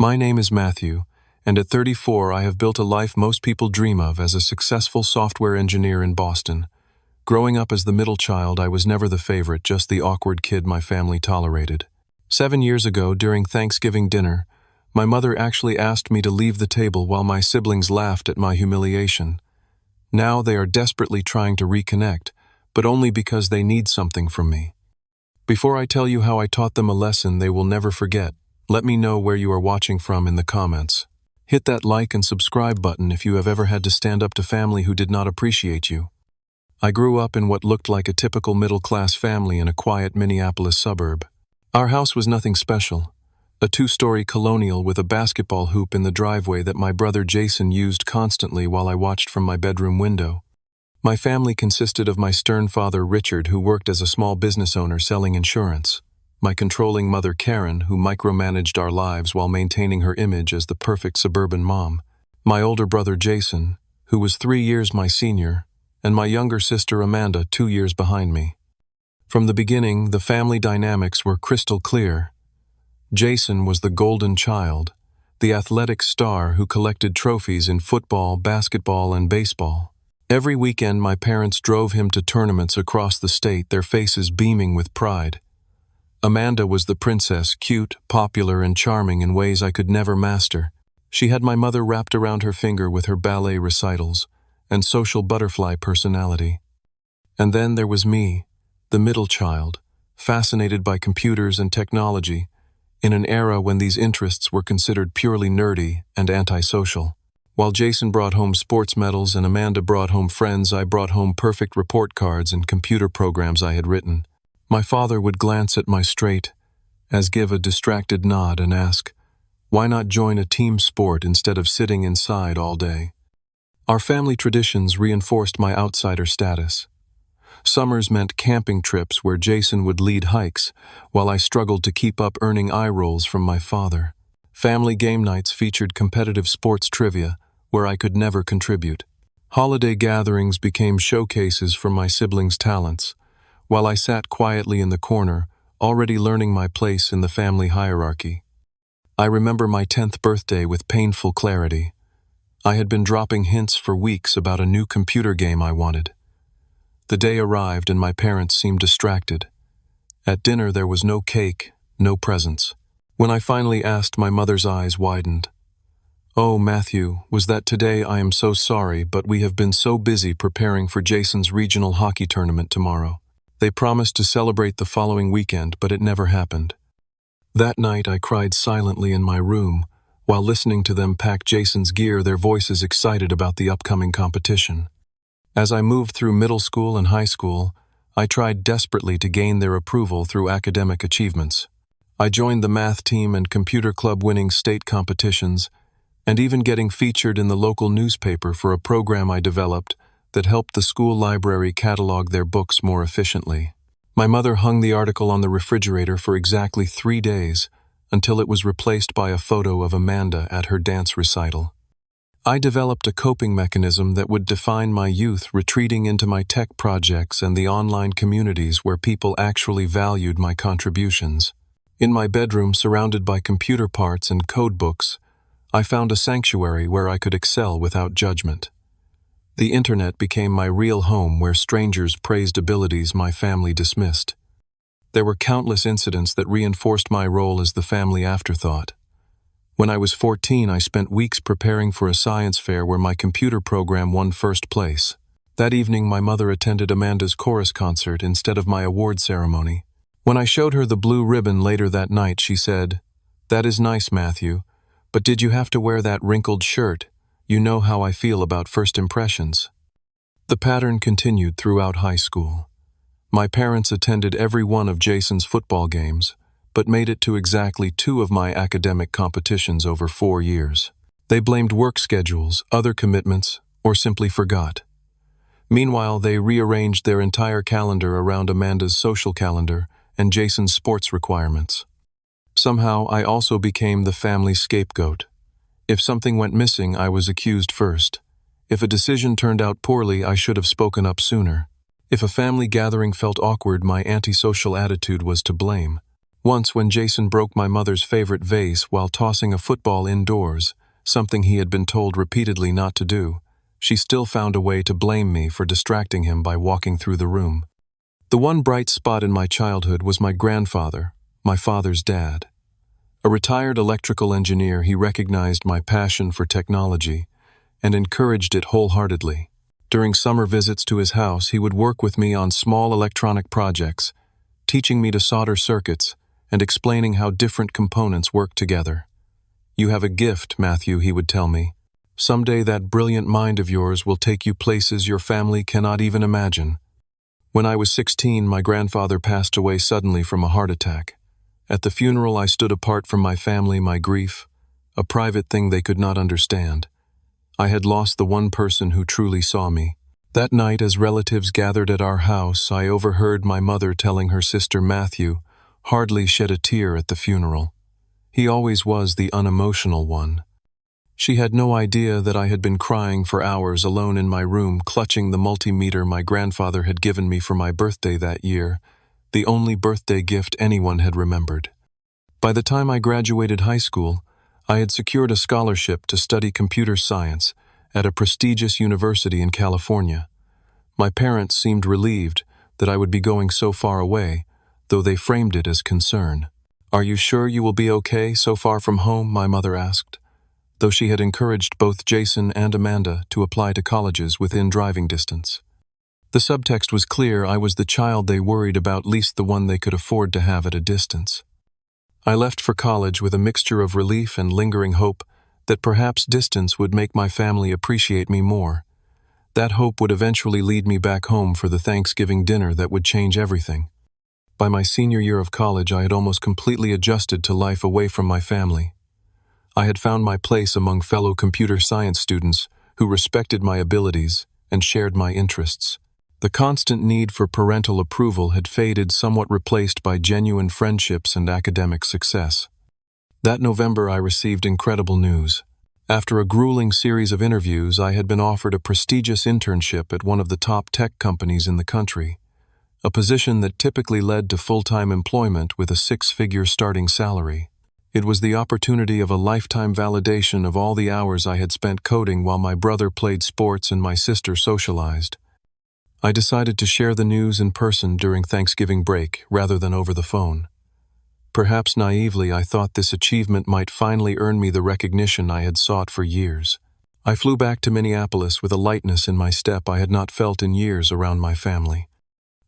My name is Matthew, and at 34 I have built a life most people dream of as a successful software engineer in Boston. Growing up as the middle child, I was never the favorite, just the awkward kid my family tolerated. 7 years ago, during Thanksgiving dinner, my mother actually asked me to leave the table while my siblings laughed at my humiliation. Now they are desperately trying to reconnect, but only because they need something from me. Before I tell you how I taught them a lesson they will never forget, let me know where you are watching from in the comments. Hit that like and subscribe button if you have ever had to stand up to family who did not appreciate you. I grew up in what looked like a typical middle-class family in a quiet Minneapolis suburb. Our house was nothing special. A 2-story colonial with a basketball hoop in the driveway that my brother Jason used constantly while I watched from my bedroom window. My family consisted of my stern father Richard, who worked as a small business owner selling insurance, my controlling mother Karen, who micromanaged our lives while maintaining her image as the perfect suburban mom, my older brother Jason, who was 3 years my senior, and my younger sister Amanda, 2 years behind me. From the beginning, the family dynamics were crystal clear. Jason was the golden child, the athletic star who collected trophies in football, basketball, and baseball. Every weekend, my parents drove him to tournaments across the state, their faces beaming with pride. Amanda was the princess, cute, popular, and charming in ways I could never master. She had my mother wrapped around her finger with her ballet recitals and social butterfly personality. And then there was me, the middle child, fascinated by computers and technology, in an era when these interests were considered purely nerdy and antisocial. While Jason brought home sports medals and Amanda brought home friends, I brought home perfect report cards and computer programs I had written. My father would glance at my straight, as give a distracted nod and ask, "Why not join a team sport instead of sitting inside all day?" Our family traditions reinforced my outsider status. Summers meant camping trips where Jason would lead hikes, while I struggled to keep up, earning eye rolls from my father. Family game nights featured competitive sports trivia, where I could never contribute. Holiday gatherings became showcases for my siblings' talents, while I sat quietly in the corner, already learning my place in the family hierarchy. I remember my 10th birthday with painful clarity. I had been dropping hints for weeks about a new computer game I wanted. The day arrived and my parents seemed distracted. At dinner there was no cake, no presents. When I finally asked, my mother's eyes widened. "Oh, Matthew, was that today? I am so sorry, but we have been so busy preparing for Jason's regional hockey tournament tomorrow. They promised to celebrate the following weekend, but it never happened." That night I cried silently in my room, while listening to them pack Jason's gear, their voices excited about the upcoming competition. As I moved through middle school and high school, I tried desperately to gain their approval through academic achievements. I joined the math team and computer club, winning state competitions, and even getting featured in the local newspaper for a program I developed that helped the school library catalog their books more efficiently. My mother hung the article on the refrigerator for exactly 3 days, until it was replaced by a photo of Amanda at her dance recital. I developed a coping mechanism that would define my youth, retreating into my tech projects and the online communities where people actually valued my contributions. In my bedroom, surrounded by computer parts and code books, I found a sanctuary where I could excel without judgment. The internet became my real home, where strangers praised abilities my family dismissed. There were countless incidents that reinforced my role as the family afterthought. When I was 14, I spent weeks preparing for a science fair where my computer program won first place. That evening, my mother attended Amanda's chorus concert instead of my award ceremony. When I showed her the blue ribbon later that night, she said, "That is nice, Matthew, but did you have to wear that wrinkled shirt? You know how I feel about first impressions." The pattern continued throughout high school. My parents attended every one of Jason's football games, but made it to exactly 2 of my academic competitions over 4 years. They blamed work schedules, other commitments, or simply forgot. Meanwhile, they rearranged their entire calendar around Amanda's social calendar and Jason's sports requirements. Somehow, I also became the family scapegoat. If something went missing, I was accused first. If a decision turned out poorly, I should have spoken up sooner. If a family gathering felt awkward, my antisocial attitude was to blame. Once when Jason broke my mother's favorite vase while tossing a football indoors, something he had been told repeatedly not to do, she still found a way to blame me for distracting him by walking through the room. The one bright spot in my childhood was my grandfather, my father's dad. A retired electrical engineer, he recognized my passion for technology and encouraged it wholeheartedly. During summer visits to his house, he would work with me on small electronic projects, teaching me to solder circuits and explaining how different components work together. "You have a gift, Matthew," he would tell me. "Someday that brilliant mind of yours will take you places your family cannot even imagine." When I was 16, my grandfather passed away suddenly from a heart attack. At the funeral, I stood apart from my family, my grief, a private thing they could not understand. I had lost the one person who truly saw me. That night, as relatives gathered at our house, I overheard my mother telling her sister Matthew, hardly shed a tear at the funeral. He always was the unemotional one. She had no idea that I had been crying for hours alone in my room, clutching the multimeter my grandfather had given me for my birthday that year, the only birthday gift anyone had remembered. By the time I graduated high school, I had secured a scholarship to study computer science at a prestigious university in California. My parents seemed relieved that I would be going so far away, though they framed it as concern. "Are you sure you will be okay so far from home?" my mother asked, though she had encouraged both Jason and Amanda to apply to colleges within driving distance. The subtext was clear: I was the child they worried about, least the one they could afford to have at a distance. I left for college with a mixture of relief and lingering hope that perhaps distance would make my family appreciate me more. That hope would eventually lead me back home for the Thanksgiving dinner that would change everything. By my senior year of college, I had almost completely adjusted to life away from my family. I had found my place among fellow computer science students who respected my abilities and shared my interests. The constant need for parental approval had faded, somewhat replaced by genuine friendships and academic success. That November, I received incredible news. After a grueling series of interviews, I had been offered a prestigious internship at one of the top tech companies in the country, a position that typically led to full-time employment with a six-figure starting salary. It was the opportunity of a lifetime validation of all the hours I had spent coding while my brother played sports and my sister socialized. I decided to share the news in person during Thanksgiving break rather than over the phone. Perhaps naively, I thought this achievement might finally earn me the recognition I had sought for years. I flew back to Minneapolis with a lightness in my step I had not felt in years around my family.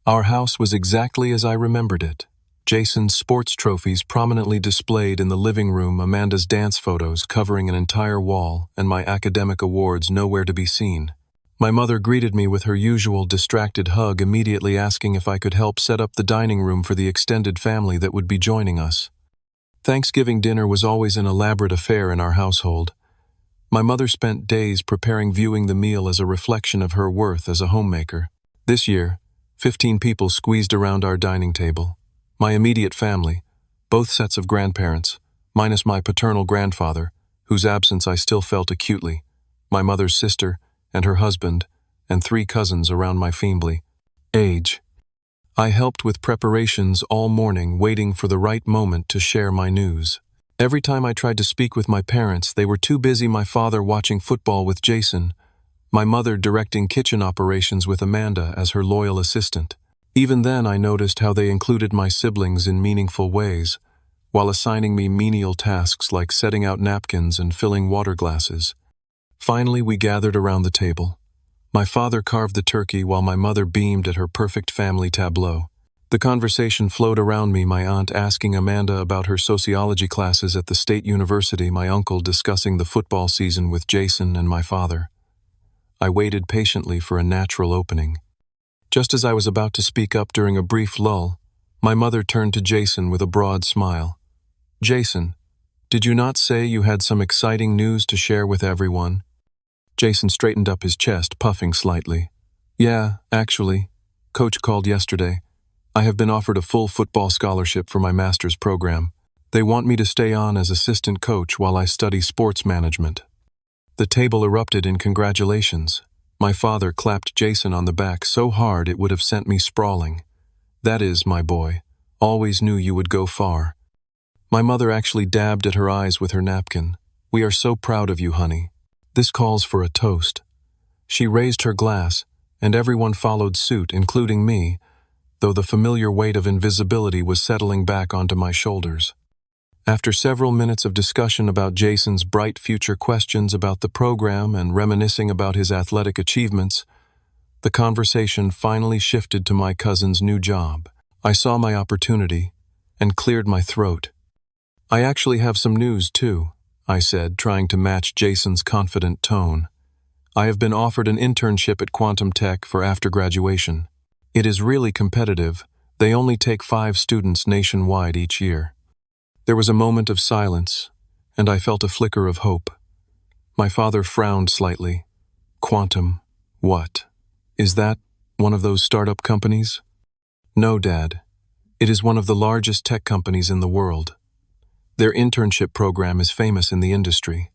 Our house was exactly as I remembered it. Jason's sports trophies prominently displayed in the living room, Amanda's dance photos covering an entire wall, and my academic awards nowhere to be seen. My mother greeted me with her usual distracted hug, immediately asking if I could help set up the dining room for the extended family that would be joining us. Thanksgiving dinner was always an elaborate affair in our household. My mother spent days preparing, viewing the meal as a reflection of her worth as a homemaker. This year, 15 people squeezed around our dining table. My immediate family, both sets of grandparents, minus my paternal grandfather, whose absence I still felt acutely, my mother's sister, and her husband, and 3 cousins around my family age. I helped with preparations all morning, waiting for the right moment to share my news. Every time I tried to speak with my parents, they were too busy, my father watching football with Jason, my mother directing kitchen operations with Amanda as her loyal assistant. Even then, I noticed how they included my siblings in meaningful ways, while assigning me menial tasks like setting out napkins and filling water glasses. Finally, we gathered around the table. My father carved the turkey while my mother beamed at her perfect family tableau. The conversation flowed around me, my aunt asking Amanda about her sociology classes at the state university, my uncle discussing the football season with Jason, and my father. I waited patiently for a natural opening. Just as I was about to speak up during a brief lull, my mother turned to Jason with a broad smile. "Jason, did you not say you had some exciting news to share with everyone?" Jason straightened up his chest, puffing slightly. "Yeah, actually. Coach called yesterday. I have been offered a full football scholarship for my master's program. They want me to stay on as assistant coach while I study sports management." The table erupted in congratulations. My father clapped Jason on the back so hard it would have sent me sprawling. "That is, my boy, Always knew you would go far. My mother actually dabbed at her eyes with her napkin. We are so proud of you, honey. This calls for a toast. She raised her glass, and everyone followed suit, including me, though the familiar weight of invisibility was settling back onto my shoulders. After several minutes of discussion about Jason's bright future, questions about the program, and reminiscing about his athletic achievements, the conversation finally shifted to my cousin's new job. I saw my opportunity and cleared my throat. I actually have some news too, I said, trying to match Jason's confident tone. I have been offered an internship at Quantum Tech for after graduation. It is really competitive. They only take 5 students nationwide each year. There was a moment of silence, and I felt a flicker of hope. My father frowned slightly. Quantum, what? Is that one of those startup companies? No, Dad. It is one of the largest tech companies in the world. Their internship program is famous in the industry.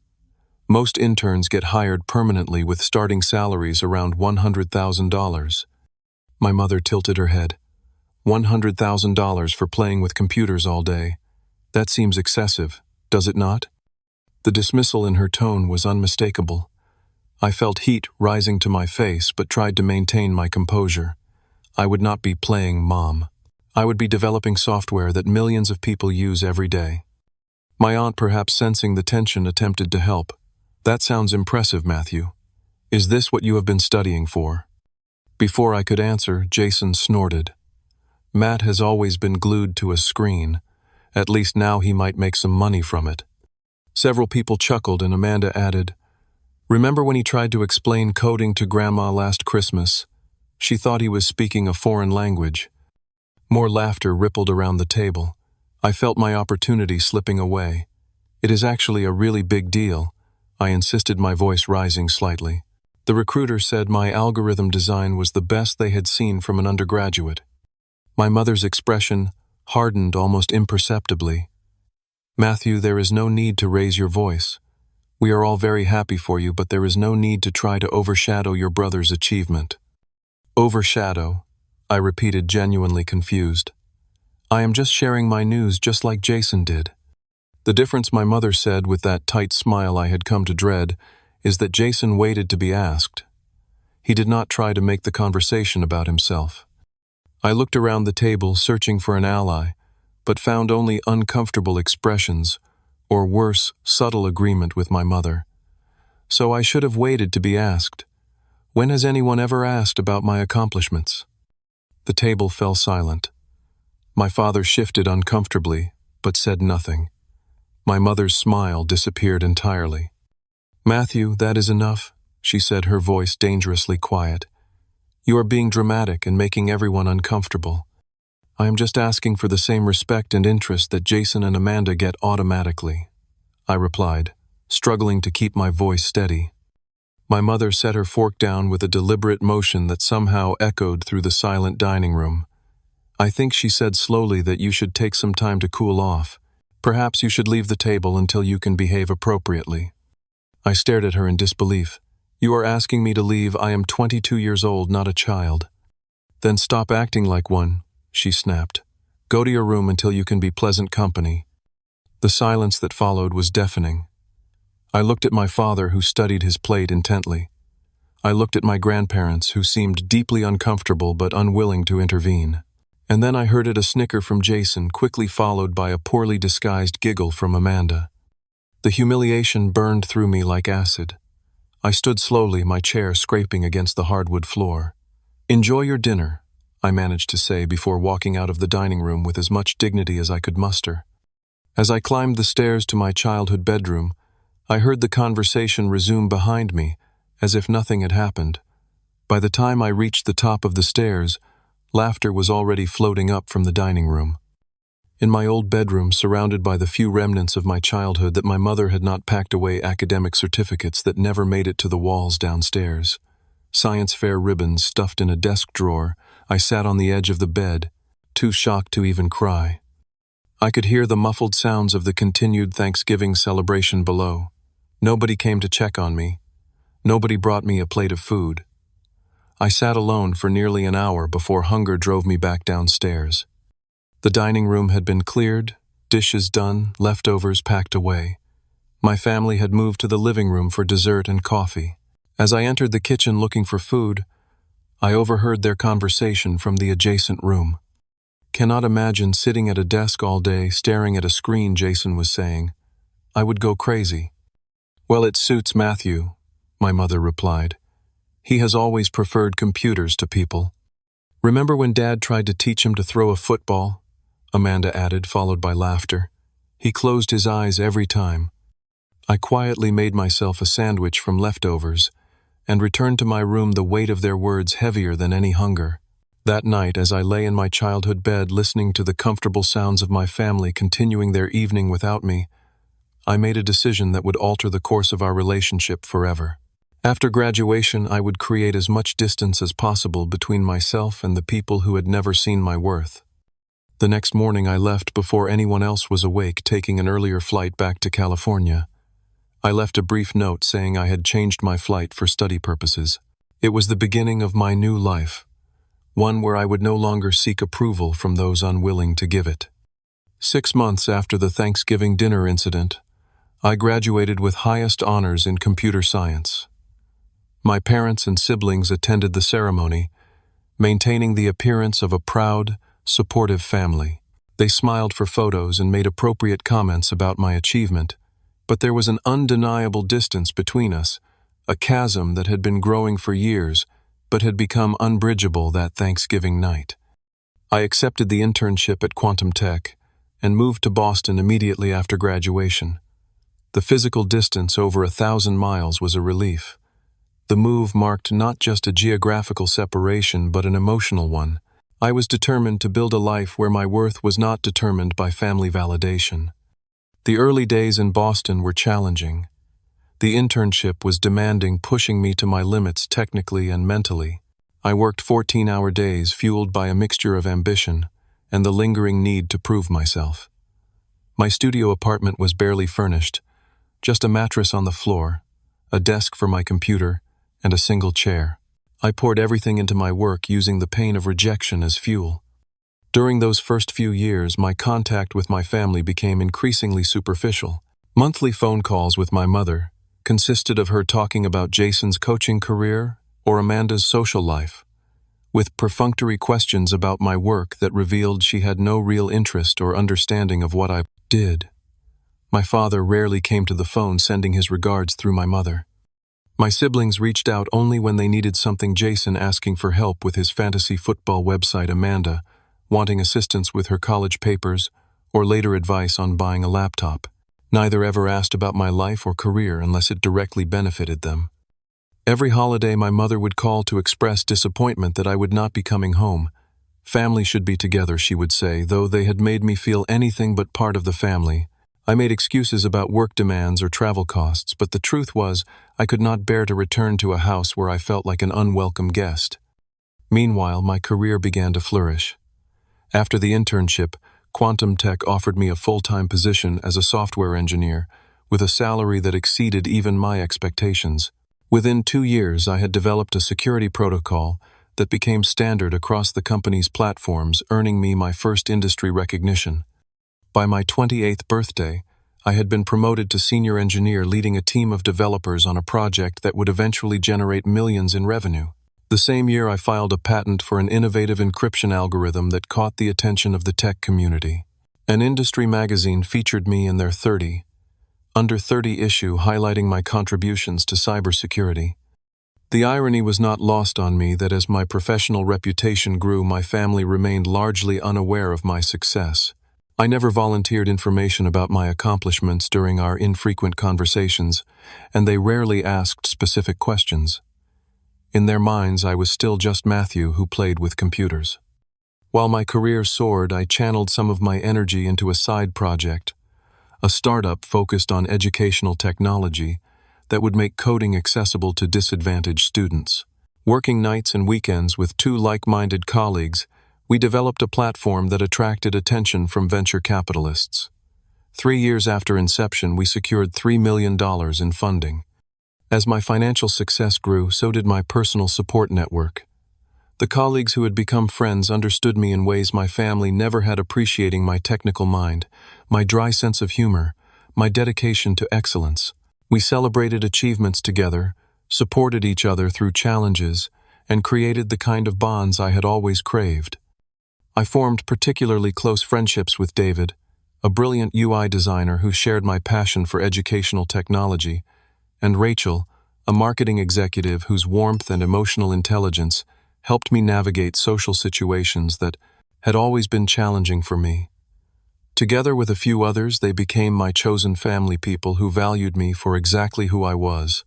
Most interns get hired permanently with starting salaries around $100,000. My mother tilted her head. $100,000 for playing with computers all day. That seems excessive, does it not? The dismissal in her tone was unmistakable. I felt heat rising to my face but tried to maintain my composure. I would not be playing mom. I would be developing software that millions of people use every day. My aunt, perhaps sensing the tension, attempted to help. That sounds impressive, Matthew. Is this what you have been studying for? Before I could answer, Jason snorted. Matt has always been glued to a screen. At least now he might make some money from it. Several people chuckled, and Amanda added, "Remember when he tried to explain coding to Grandma last Christmas? She thought he was speaking a foreign language." More laughter rippled around the table. I felt my opportunity slipping away. "It is actually a really big deal," I insisted, my voice rising slightly. "The recruiter said my algorithm design was the best they had seen from an undergraduate." My mother's expression hardened almost imperceptibly. "Matthew, there is no need to raise your voice. We are all very happy for you, but there is no need to try to overshadow your brother's achievement." "Overshadow?" I repeated, genuinely confused. "I am just sharing my news just like Jason did." The difference, my mother said with that tight smile I had come to dread, is that Jason waited to be asked. He did not try to make the conversation about himself. I looked around the table, searching for an ally, but found only uncomfortable expressions, or worse, subtle agreement with my mother. So I should have waited to be asked. When has anyone ever asked about my accomplishments? The table fell silent. My father shifted uncomfortably, but said nothing. My mother's smile disappeared entirely. "Matthew, that is enough," she said, her voice dangerously quiet. "You are being dramatic and making everyone uncomfortable. I am just asking for the same respect and interest that Jason and Amanda get automatically," I replied, struggling to keep my voice steady. My mother set her fork down with a deliberate motion that somehow echoed through the silent dining room. "I think," she said slowly, "that you should take some time to cool off. Perhaps you should leave the table until you can behave appropriately." I stared at her in disbelief. "You are asking me to leave? I am 22 years old, not a child." "Then stop acting like one," she snapped. "Go to your room until you can be pleasant company." The silence that followed was deafening. I looked at my father, who studied his plate intently. I looked at my grandparents, who seemed deeply uncomfortable but unwilling to intervene. And then I heard a snicker from Jason, quickly followed by a poorly disguised giggle from Amanda. The humiliation burned through me like acid. I stood slowly, my chair scraping against the hardwood floor. "Enjoy your dinner," I managed to say before walking out of the dining room with as much dignity as I could muster. As I climbed the stairs to my childhood bedroom, I heard the conversation resume behind me, as if nothing had happened. By the time I reached the top of the stairs, laughter was already floating up from the dining room. In my old bedroom, surrounded by the few remnants of my childhood that my mother had not packed away, academic certificates that never made it to the walls downstairs, science fair ribbons stuffed in a desk drawer, I sat on the edge of the bed, too shocked to even cry. I could hear the muffled sounds of the continued Thanksgiving celebration below. Nobody came to check on me. Nobody brought me a plate of food. I sat alone for nearly an hour before hunger drove me back downstairs. The dining room had been cleared, dishes done, leftovers packed away. My family had moved to the living room for dessert and coffee. As I entered the kitchen looking for food, I overheard their conversation from the adjacent room. "Cannot imagine sitting at a desk all day staring at a screen," Jason was saying. "I would go crazy." "Well, it suits Matthew," my mother replied. "He has always preferred computers to people." "Remember when Dad tried to teach him to throw a football?" Amanda added, followed by laughter. "He closed his eyes every time." I quietly made myself a sandwich from leftovers and returned to my room, the weight of their words heavier than any hunger. That night, as I lay in my childhood bed listening to the comfortable sounds of my family continuing their evening without me, I made a decision that would alter the course of our relationship forever. After graduation, I would create as much distance as possible between myself and the people who had never seen my worth. The next morning I left before anyone else was awake, taking an earlier flight back to California. I left a brief note saying I had changed my flight for study purposes. It was the beginning of my new life, one where I would no longer seek approval from those unwilling to give it. 6 months after the Thanksgiving dinner incident, I graduated with highest honors in computer science. My parents and siblings attended the ceremony, maintaining the appearance of a proud, supportive family. They smiled for photos and made appropriate comments about my achievement, but there was an undeniable distance between us, a chasm that had been growing for years, but had become unbridgeable that Thanksgiving night. I accepted the internship at Quantum Tech and moved to Boston immediately after graduation. The physical distance, over 1,000 miles, was a relief. The move marked not just a geographical separation, but an emotional one. I was determined to build a life where my worth was not determined by family validation. The early days in Boston were challenging. The internship was demanding, pushing me to my limits technically and mentally. I worked 14-hour days, fueled by a mixture of ambition and the lingering need to prove myself. My studio apartment was barely furnished, just a mattress on the floor, a desk for my computer, and a single chair. I poured everything into my work, using the pain of rejection as fuel. During those first few years, my contact with my family became increasingly superficial. Monthly phone calls with my mother consisted of her talking about Jason's coaching career or Amanda's social life, with perfunctory questions about my work that revealed she had no real interest or understanding of what I did. My father rarely came to the phone, sending his regards through my mother. My siblings reached out only when they needed something: Jason asking for help with his fantasy football website, Amanda wanting assistance with her college papers, or later advice on buying a laptop. Neither ever asked about my life or career unless it directly benefited them. Every holiday, my mother would call to express disappointment that I would not be coming home. "Family should be together," she would say, though they had made me feel anything but part of the family. I made excuses about work demands or travel costs, but the truth was I could not bear to return to a house where I felt like an unwelcome guest. Meanwhile, my career began to flourish. After the internship, Quantum Tech offered me a full-time position as a software engineer, with a salary that exceeded even my expectations. Within 2 years, I had developed a security protocol that became standard across the company's platforms, earning me my first industry recognition. By my 28th birthday, I had been promoted to senior engineer, leading a team of developers on a project that would eventually generate millions in revenue. The same year, I filed a patent for an innovative encryption algorithm that caught the attention of the tech community. An industry magazine featured me in their Under 30 issue, highlighting my contributions to cybersecurity. The irony was not lost on me that as my professional reputation grew, my family remained largely unaware of my success. I never volunteered information about my accomplishments during our infrequent conversations, and they rarely asked specific questions. In their minds, I was still just Matthew who played with computers. While my career soared, I channeled some of my energy into a side project, a startup focused on educational technology that would make coding accessible to disadvantaged students. Working nights and weekends with 2 like-minded colleagues, we developed a platform that attracted attention from venture capitalists. 3 years after inception, we secured $3 million in funding. As my financial success grew, so did my personal support network. The colleagues who had become friends understood me in ways my family never had, appreciating my technical mind, my dry sense of humor, my dedication to excellence. We celebrated achievements together, supported each other through challenges, and created the kind of bonds I had always craved. I formed particularly close friendships with David, a brilliant UI designer who shared my passion for educational technology, and Rachel, a marketing executive whose warmth and emotional intelligence helped me navigate social situations that had always been challenging for me. Together with a few others, they became my chosen family people who valued me for exactly who I was.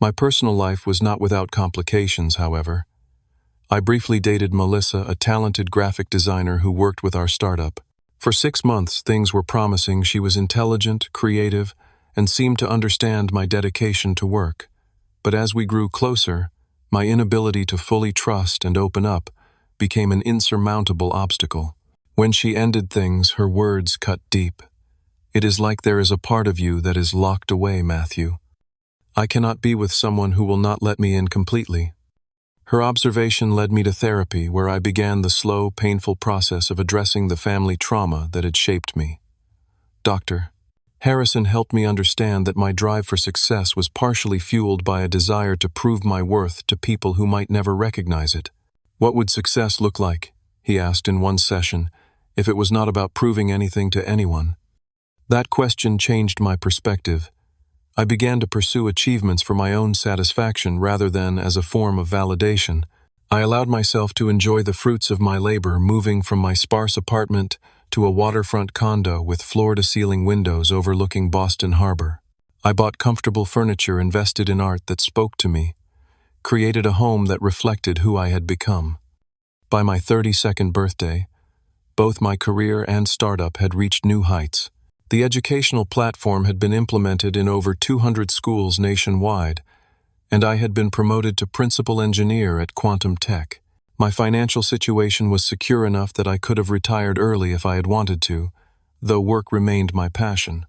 My personal life was not without complications, however. I briefly dated Melissa, a talented graphic designer who worked with our startup. For 6 months, things were promising. She was intelligent, creative, and seemed to understand my dedication to work. But as we grew closer, my inability to fully trust and open up became an insurmountable obstacle. When she ended things, her words cut deep. "It is like there is a part of you that is locked away, Matthew. I cannot be with someone who will not let me in completely." Her observation led me to therapy, where I began the slow, painful process of addressing the family trauma that had shaped me. Dr. Harrison helped me understand that my drive for success was partially fueled by a desire to prove my worth to people who might never recognize it. "What would success look like," he asked in one session, "if it was not about proving anything to anyone?" That question changed my perspective. I began to pursue achievements for my own satisfaction rather than as a form of validation. I allowed myself to enjoy the fruits of my labor, moving from my sparse apartment to a waterfront condo with floor-to-ceiling windows overlooking Boston Harbor. I bought comfortable furniture, invested in art that spoke to me, created a home that reflected who I had become. By my 32nd birthday, both my career and startup had reached new heights. The educational platform had been implemented in over 200 schools nationwide, and I had been promoted to principal engineer at Quantum Tech. My financial situation was secure enough that I could have retired early if I had wanted to, though work remained my passion.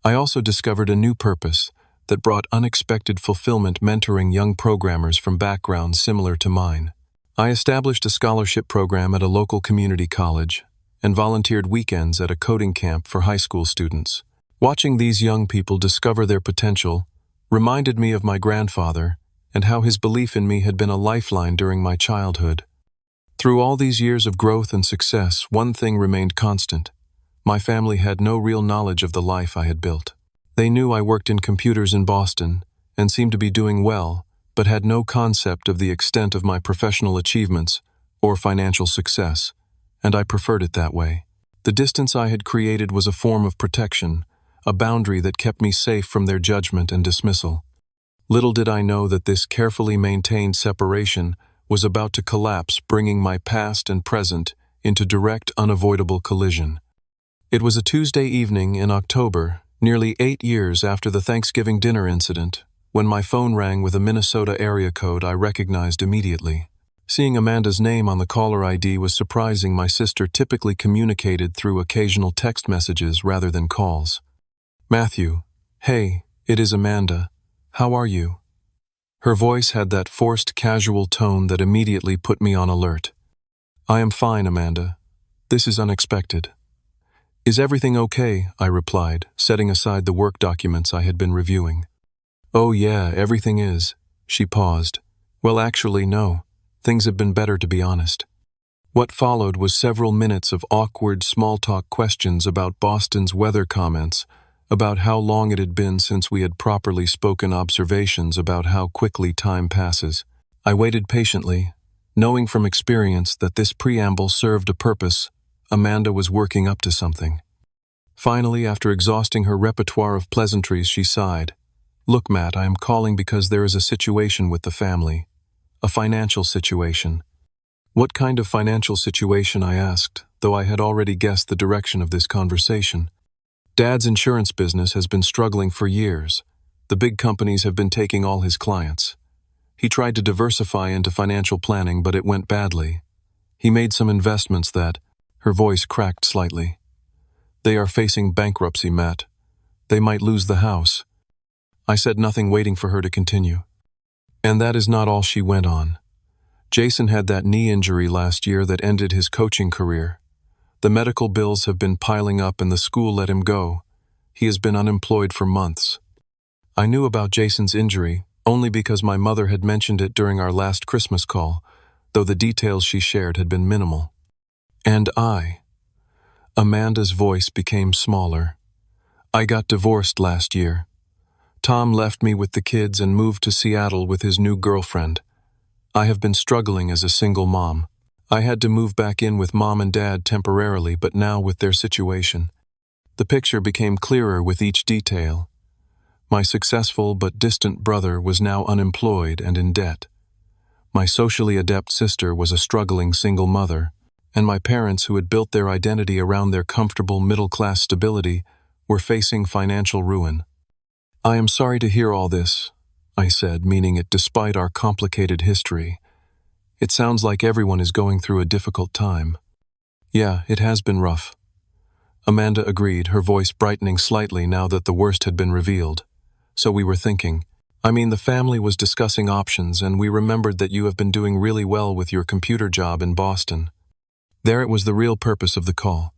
I also discovered a new purpose that brought unexpected fulfillment, mentoring young programmers from backgrounds similar to mine. I established a scholarship program at a local community college and volunteered weekends at a coding camp for high school students. Watching these young people discover their potential reminded me of my grandfather and how his belief in me had been a lifeline during my childhood. Through all these years of growth and success, one thing remained constant. My family had no real knowledge of the life I had built. They knew I worked in computers in Boston and seemed to be doing well, but had no concept of the extent of my professional achievements or financial success, and I preferred it that way. The distance I had created was a form of protection, a boundary that kept me safe from their judgment and dismissal. Little did I know that this carefully maintained separation was about to collapse, bringing my past and present into direct, unavoidable collision. It was a Tuesday evening in October, nearly 8 years after the Thanksgiving dinner incident, when my phone rang with a Minnesota area code I recognized immediately. Seeing Amanda's name on the caller ID was surprising. My sister typically communicated through occasional text messages rather than calls. "Matthew, hey, it is Amanda. How are you?" Her voice had that forced, casual tone that immediately put me on alert. "I am fine, Amanda. This is unexpected." "Is everything okay?" I replied, setting aside the work documents I had been reviewing. "Oh yeah, everything is." She paused. "Well, actually, no. Things have been better, to be honest." What followed was several minutes of awkward small-talk questions about Boston's weather, comments about how long it had been since we had properly spoken, observations about how quickly time passes. I waited patiently, knowing from experience that this preamble served a purpose. Amanda was working up to something. Finally, after exhausting her repertoire of pleasantries, she sighed. "Look, Matt, I am calling because there is a situation with the family. A financial situation." "What kind of financial situation?" I asked, though I had already guessed the direction of this conversation. "Dad's insurance business has been struggling for years. The big companies have been taking all his clients. He tried to diversify into financial planning, but it went badly. He made some investments that—" Her voice cracked slightly. "They are facing bankruptcy, Matt. They might lose the house." I said nothing, waiting for her to continue. And that is not all she went on. Jason had that knee injury last year that ended his coaching career. The medical bills have been piling up and the school let him go. He has been unemployed for months. I knew about Jason's injury only because my mother had mentioned it during our last Christmas call, though the details she shared had been minimal. And Amanda's voice became smaller. I got divorced last year. Tom left me with the kids and moved to Seattle with his new girlfriend. I have been struggling as a single mom. I had to move back in with mom and dad temporarily, but now with their situation. The picture became clearer with each detail. My successful but distant brother was now unemployed and in debt. My socially adept sister was a struggling single mother, and my parents, who had built their identity around their comfortable middle-class stability, were facing financial ruin. I am sorry to hear all this, I said, meaning it despite our complicated history. It sounds like everyone is going through a difficult time. Yeah, it has been rough. Amanda agreed, her voice brightening slightly now that the worst had been revealed. So we were thinking. The family was discussing options, and we remembered that you have been doing really well with your computer job in Boston. There it was the real purpose of the call.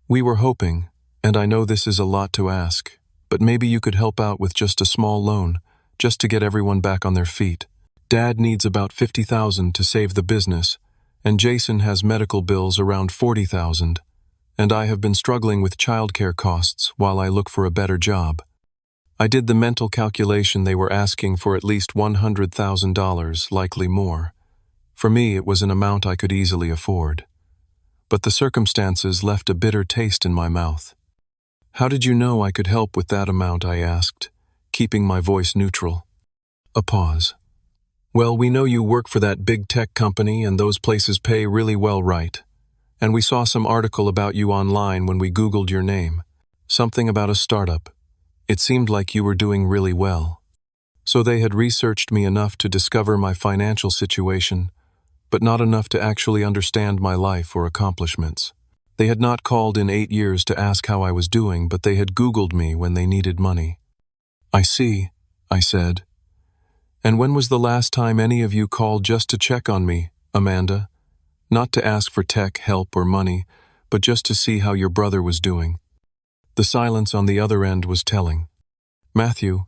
We were hoping, and I know this is a lot to ask, but maybe you could help out with just a small loan, just to get everyone back on their feet. Dad needs about $50,000 to save the business, and Jason has medical bills around $40,000, and I have been struggling with childcare costs while I look for a better job. I did the mental calculation. They were asking for at least $100,000, likely more. For me, it was an amount I could easily afford. But the circumstances left a bitter taste in my mouth. How did you know I could help with that amount? I asked, keeping my voice neutral. A pause. Well, we know you work for that big tech company and those places pay really well, right? And we saw some article about you online when we Googled your name. Something about a startup. It seemed like you were doing really well. So they had researched me enough to discover my financial situation, but not enough to actually understand my life or accomplishments. They had not called in 8 years to ask how I was doing, but they had Googled me when they needed money. I see, I said. And when was the last time any of you called just to check on me, Amanda? Not to ask for tech help or money, but just to see how your brother was doing. The silence on the other end was telling. Matthew,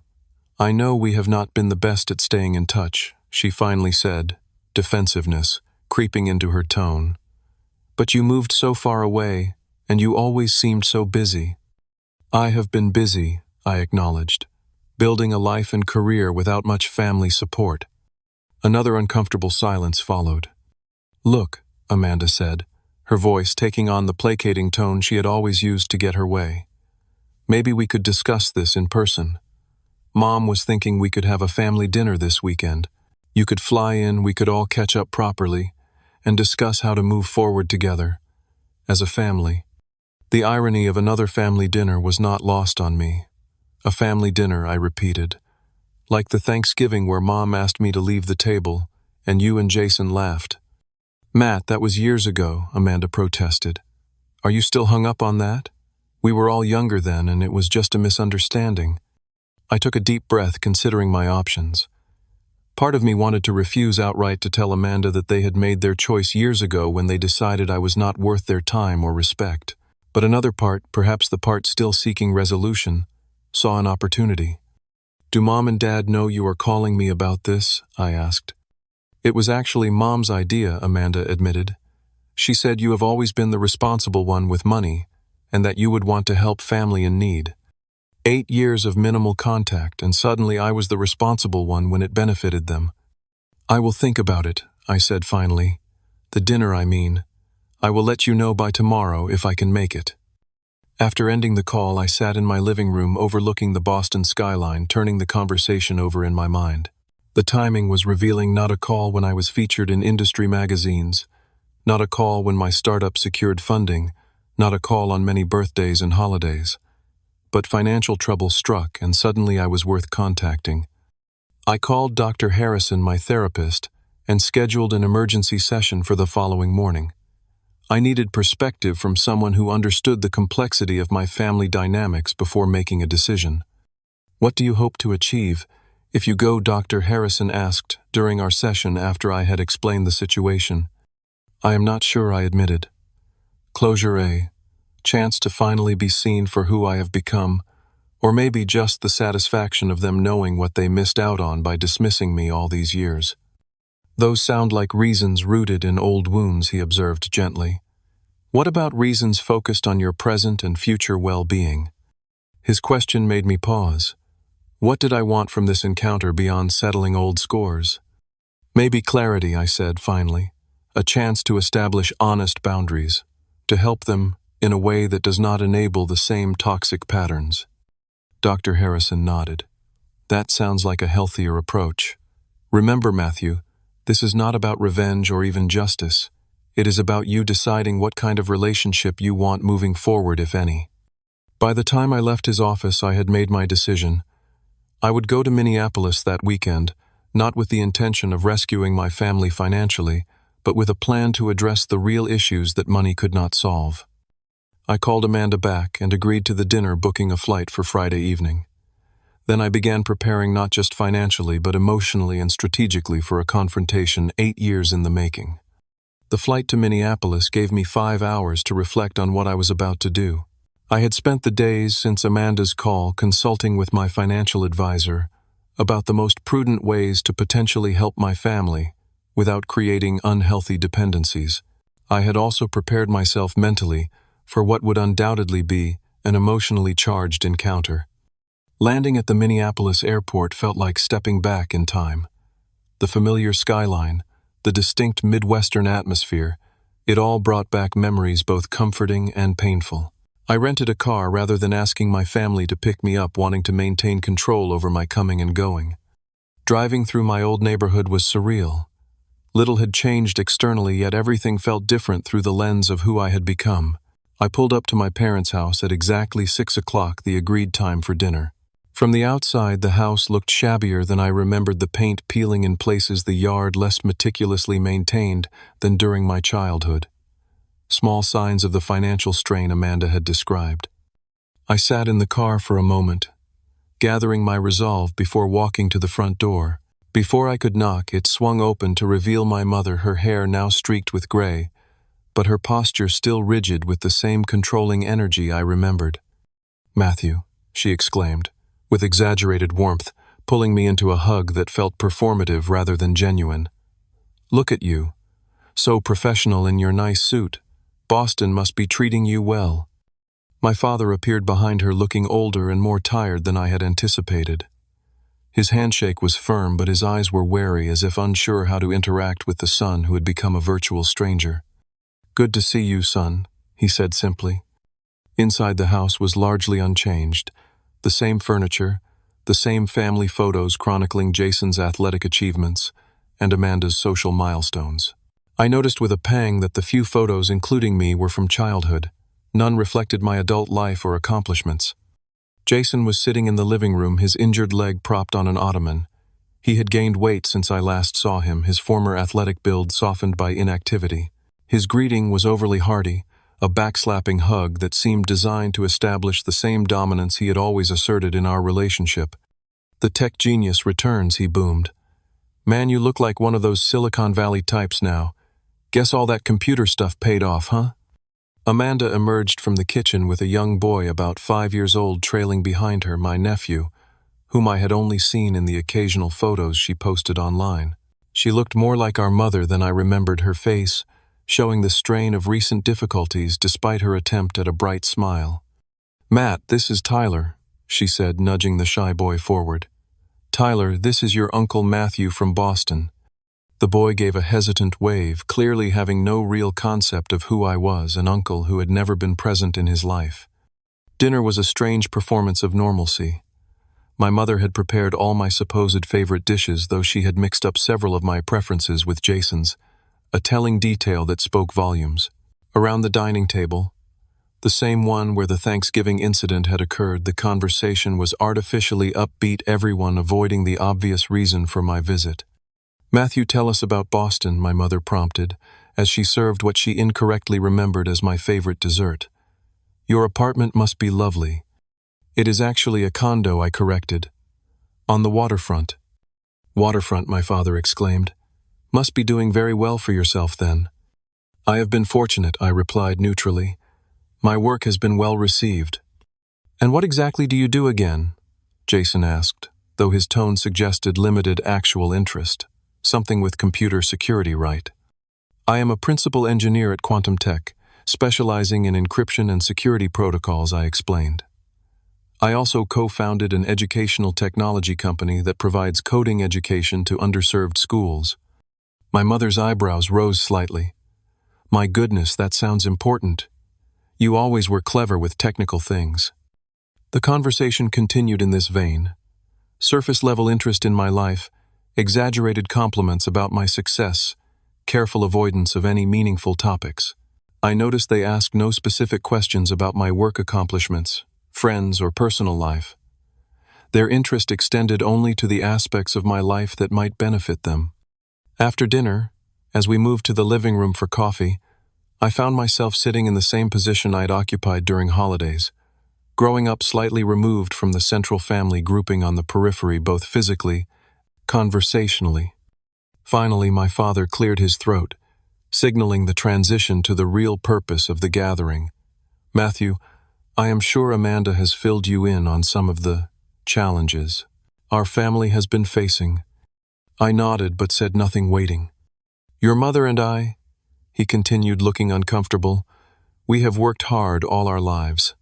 I know we have not been the best at staying in touch, she finally said, defensiveness creeping into her tone. But you moved so far away, and you always seemed so busy. I have been busy, I acknowledged, building a life and career without much family support. Another uncomfortable silence followed. Look, Amanda said, her voice taking on the placating tone she had always used to get her way. Maybe we could discuss this in person. Mom was thinking we could have a family dinner this weekend. You could fly in, we could all catch up properly, and discuss how to move forward together, as a family. The irony of another family dinner was not lost on me. A family dinner, I repeated. Like the Thanksgiving where Mom asked me to leave the table, and you and Jason laughed. Matt, that was years ago, Amanda protested. Are you still hung up on that? We were all younger then, and it was just a misunderstanding. I took a deep breath, considering my options. Part of me wanted to refuse outright to tell Amanda that they had made their choice years ago when they decided I was not worth their time or respect. But another part, perhaps the part still seeking resolution, saw an opportunity. Do Mom and Dad know you are calling me about this? I asked. It was actually Mom's idea, Amanda admitted. She said you have always been the responsible one with money, and that you would want to help family in need. 8 years of minimal contact, and suddenly I was the responsible one when it benefited them. I will think about it, I said finally. The dinner, I mean. I will let you know by tomorrow if I can make it. After ending the call, I sat in my living room overlooking the Boston skyline, turning the conversation over in my mind. The timing was revealing. Not a call when I was featured in industry magazines, not a call when my startup secured funding, not a call on many birthdays and holidays. But financial trouble struck, and suddenly I was worth contacting. I called Dr. Harrison, my therapist, and scheduled an emergency session for the following morning. I needed perspective from someone who understood the complexity of my family dynamics before making a decision. What do you hope to achieve? "If you go," Dr. Harrison asked during our session after I had explained the situation. "I am not sure," I admitted. Closure, a chance to finally be seen for who I have become, or maybe just the satisfaction of them knowing what they missed out on by dismissing me all these years. "Those sound like reasons rooted in old wounds," he observed gently. "What about reasons focused on your present and future well-being?" His question made me pause. What did I want from this encounter beyond settling old scores? "Maybe clarity," I said finally. "A chance to establish honest boundaries, to help them in a way that does not enable the same toxic patterns." Dr. Harrison nodded. "That sounds like a healthier approach. Remember, Matthew, this is not about revenge or even justice. It is about you deciding what kind of relationship you want moving forward, if any." By the time I left his office, I had made my decision. I would go to Minneapolis that weekend, not with the intention of rescuing my family financially, but with a plan to address the real issues that money could not solve. I called Amanda back and agreed to the dinner, booking a flight for Friday evening. Then I began preparing not just financially but emotionally and strategically for a confrontation 8 years in the making. The flight to Minneapolis gave me 5 hours to reflect on what I was about to do. I had spent the days since Amanda's call consulting with my financial advisor about the most prudent ways to potentially help my family without creating unhealthy dependencies. I had also prepared myself mentally for what would undoubtedly be an emotionally charged encounter. Landing at the Minneapolis airport felt like stepping back in time. The familiar skyline, the distinct Midwestern atmosphere, it all brought back memories both comforting and painful. I rented a car rather than asking my family to pick me up, wanting to maintain control over my coming and going. Driving through my old neighborhood was surreal. Little had changed externally, yet everything felt different through the lens of who I had become. I pulled up to my parents' house at exactly 6 o'clock, the agreed time for dinner. From the outside, the house looked shabbier than I remembered, the paint peeling in places, the yard less meticulously maintained than during my childhood. Small signs of the financial strain Amanda had described. I sat in the car for a moment, gathering my resolve before walking to the front door. Before I could knock, it swung open to reveal my mother, her hair now streaked with gray, but her posture still rigid with the same controlling energy I remembered. "Matthew," she exclaimed, with exaggerated warmth, pulling me into a hug that felt performative rather than genuine. "Look at you, so professional in your nice suit. Boston must be treating you well." My father appeared behind her, looking older and more tired than I had anticipated. His handshake was firm, but his eyes were wary, as if unsure how to interact with the son who had become a virtual stranger. "Good to see you, son," he said simply. Inside, the house was largely unchanged. The same furniture, the same family photos chronicling Jason's athletic achievements and Amanda's social milestones. I noticed with a pang that the few photos including me were from childhood. None reflected my adult life or accomplishments. Jason was sitting in the living room, his injured leg propped on an ottoman. He had gained weight since I last saw him, his former athletic build softened by inactivity. His greeting was overly hearty, a backslapping hug that seemed designed to establish the same dominance he had always asserted in our relationship. "The tech genius returns," he boomed. "Man, you look like one of those Silicon Valley types now. Guess all that computer stuff paid off, huh?" Amanda emerged from the kitchen with a young boy about 5 years old trailing behind her, my nephew, whom I had only seen in the occasional photos she posted online. She looked more like our mother than I remembered, her face showing the strain of recent difficulties despite her attempt at a bright smile. "Matt, this is Tyler," she said, nudging the shy boy forward. "Tyler, this is your Uncle Matthew from Boston." The boy gave a hesitant wave, clearly having no real concept of who I was, an uncle who had never been present in his life. Dinner was a strange performance of normalcy. My mother had prepared all my supposed favorite dishes, though she had mixed up several of my preferences with Jason's, a telling detail that spoke volumes. Around the dining table, the same one where the Thanksgiving incident had occurred, the conversation was artificially upbeat, everyone avoiding the obvious reason for my visit. "Matthew, tell us about Boston," my mother prompted, as she served what she incorrectly remembered as my favorite dessert. "Your apartment must be lovely." "It is actually a condo," I corrected. "On the waterfront." Waterfront, my father exclaimed. Must be doing very well for yourself then. I have been fortunate, I replied neutrally. My work has been well received. And what exactly do you do again? Jason asked, though his tone suggested limited actual interest. Something with computer security, right? I am a principal engineer at Quantum Tech, specializing in encryption and security protocols, I explained. I also co-founded an educational technology company that provides coding education to underserved schools. My mother's eyebrows rose slightly. My goodness, that sounds important. You always were clever with technical things. The conversation continued in this vein. Surface-level interest in my life, exaggerated compliments about my success, careful avoidance of any meaningful topics. I noticed they asked no specific questions about my work accomplishments, friends, or personal life. Their interest extended only to the aspects of my life that might benefit them. After dinner, as we moved to the living room for coffee, I found myself sitting in the same position I'd occupied during holidays, growing up slightly removed from the central family grouping on the periphery both physically, conversationally. Finally, my father cleared his throat, signaling the transition to the real purpose of the gathering. Matthew, I am sure Amanda has filled you in on some of the challenges our family has been facing. I nodded but said nothing, waiting. Your mother and I, he continued, looking uncomfortable, we have worked hard all our lives.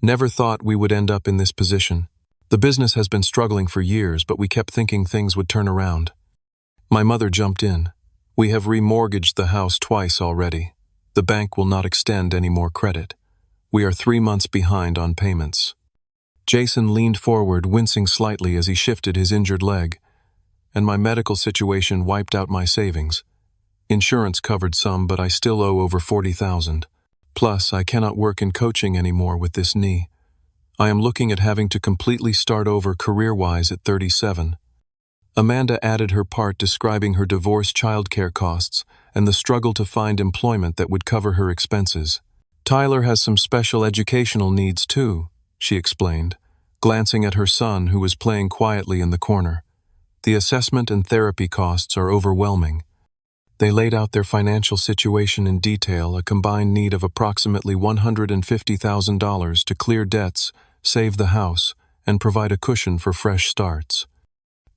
Never thought we would end up in this position. The business has been struggling for years, but we kept thinking things would turn around. My mother jumped in. We have remortgaged the house twice already. The bank will not extend any more credit. We are 3 months behind on payments. Jason leaned forward, wincing slightly as he shifted his injured leg. And my medical situation wiped out my savings. Insurance covered some, but I still owe over $40,000. Plus, I cannot work in coaching anymore with this knee. I am looking at having to completely start over career-wise at 37. Amanda added her part, describing her divorce, childcare costs, and the struggle to find employment that would cover her expenses. Tyler has some special educational needs too, she explained, glancing at her son who was playing quietly in the corner. The assessment and therapy costs are overwhelming. They laid out their financial situation in detail, a combined need of approximately $150,000 to clear debts, save the house, and provide a cushion for fresh starts.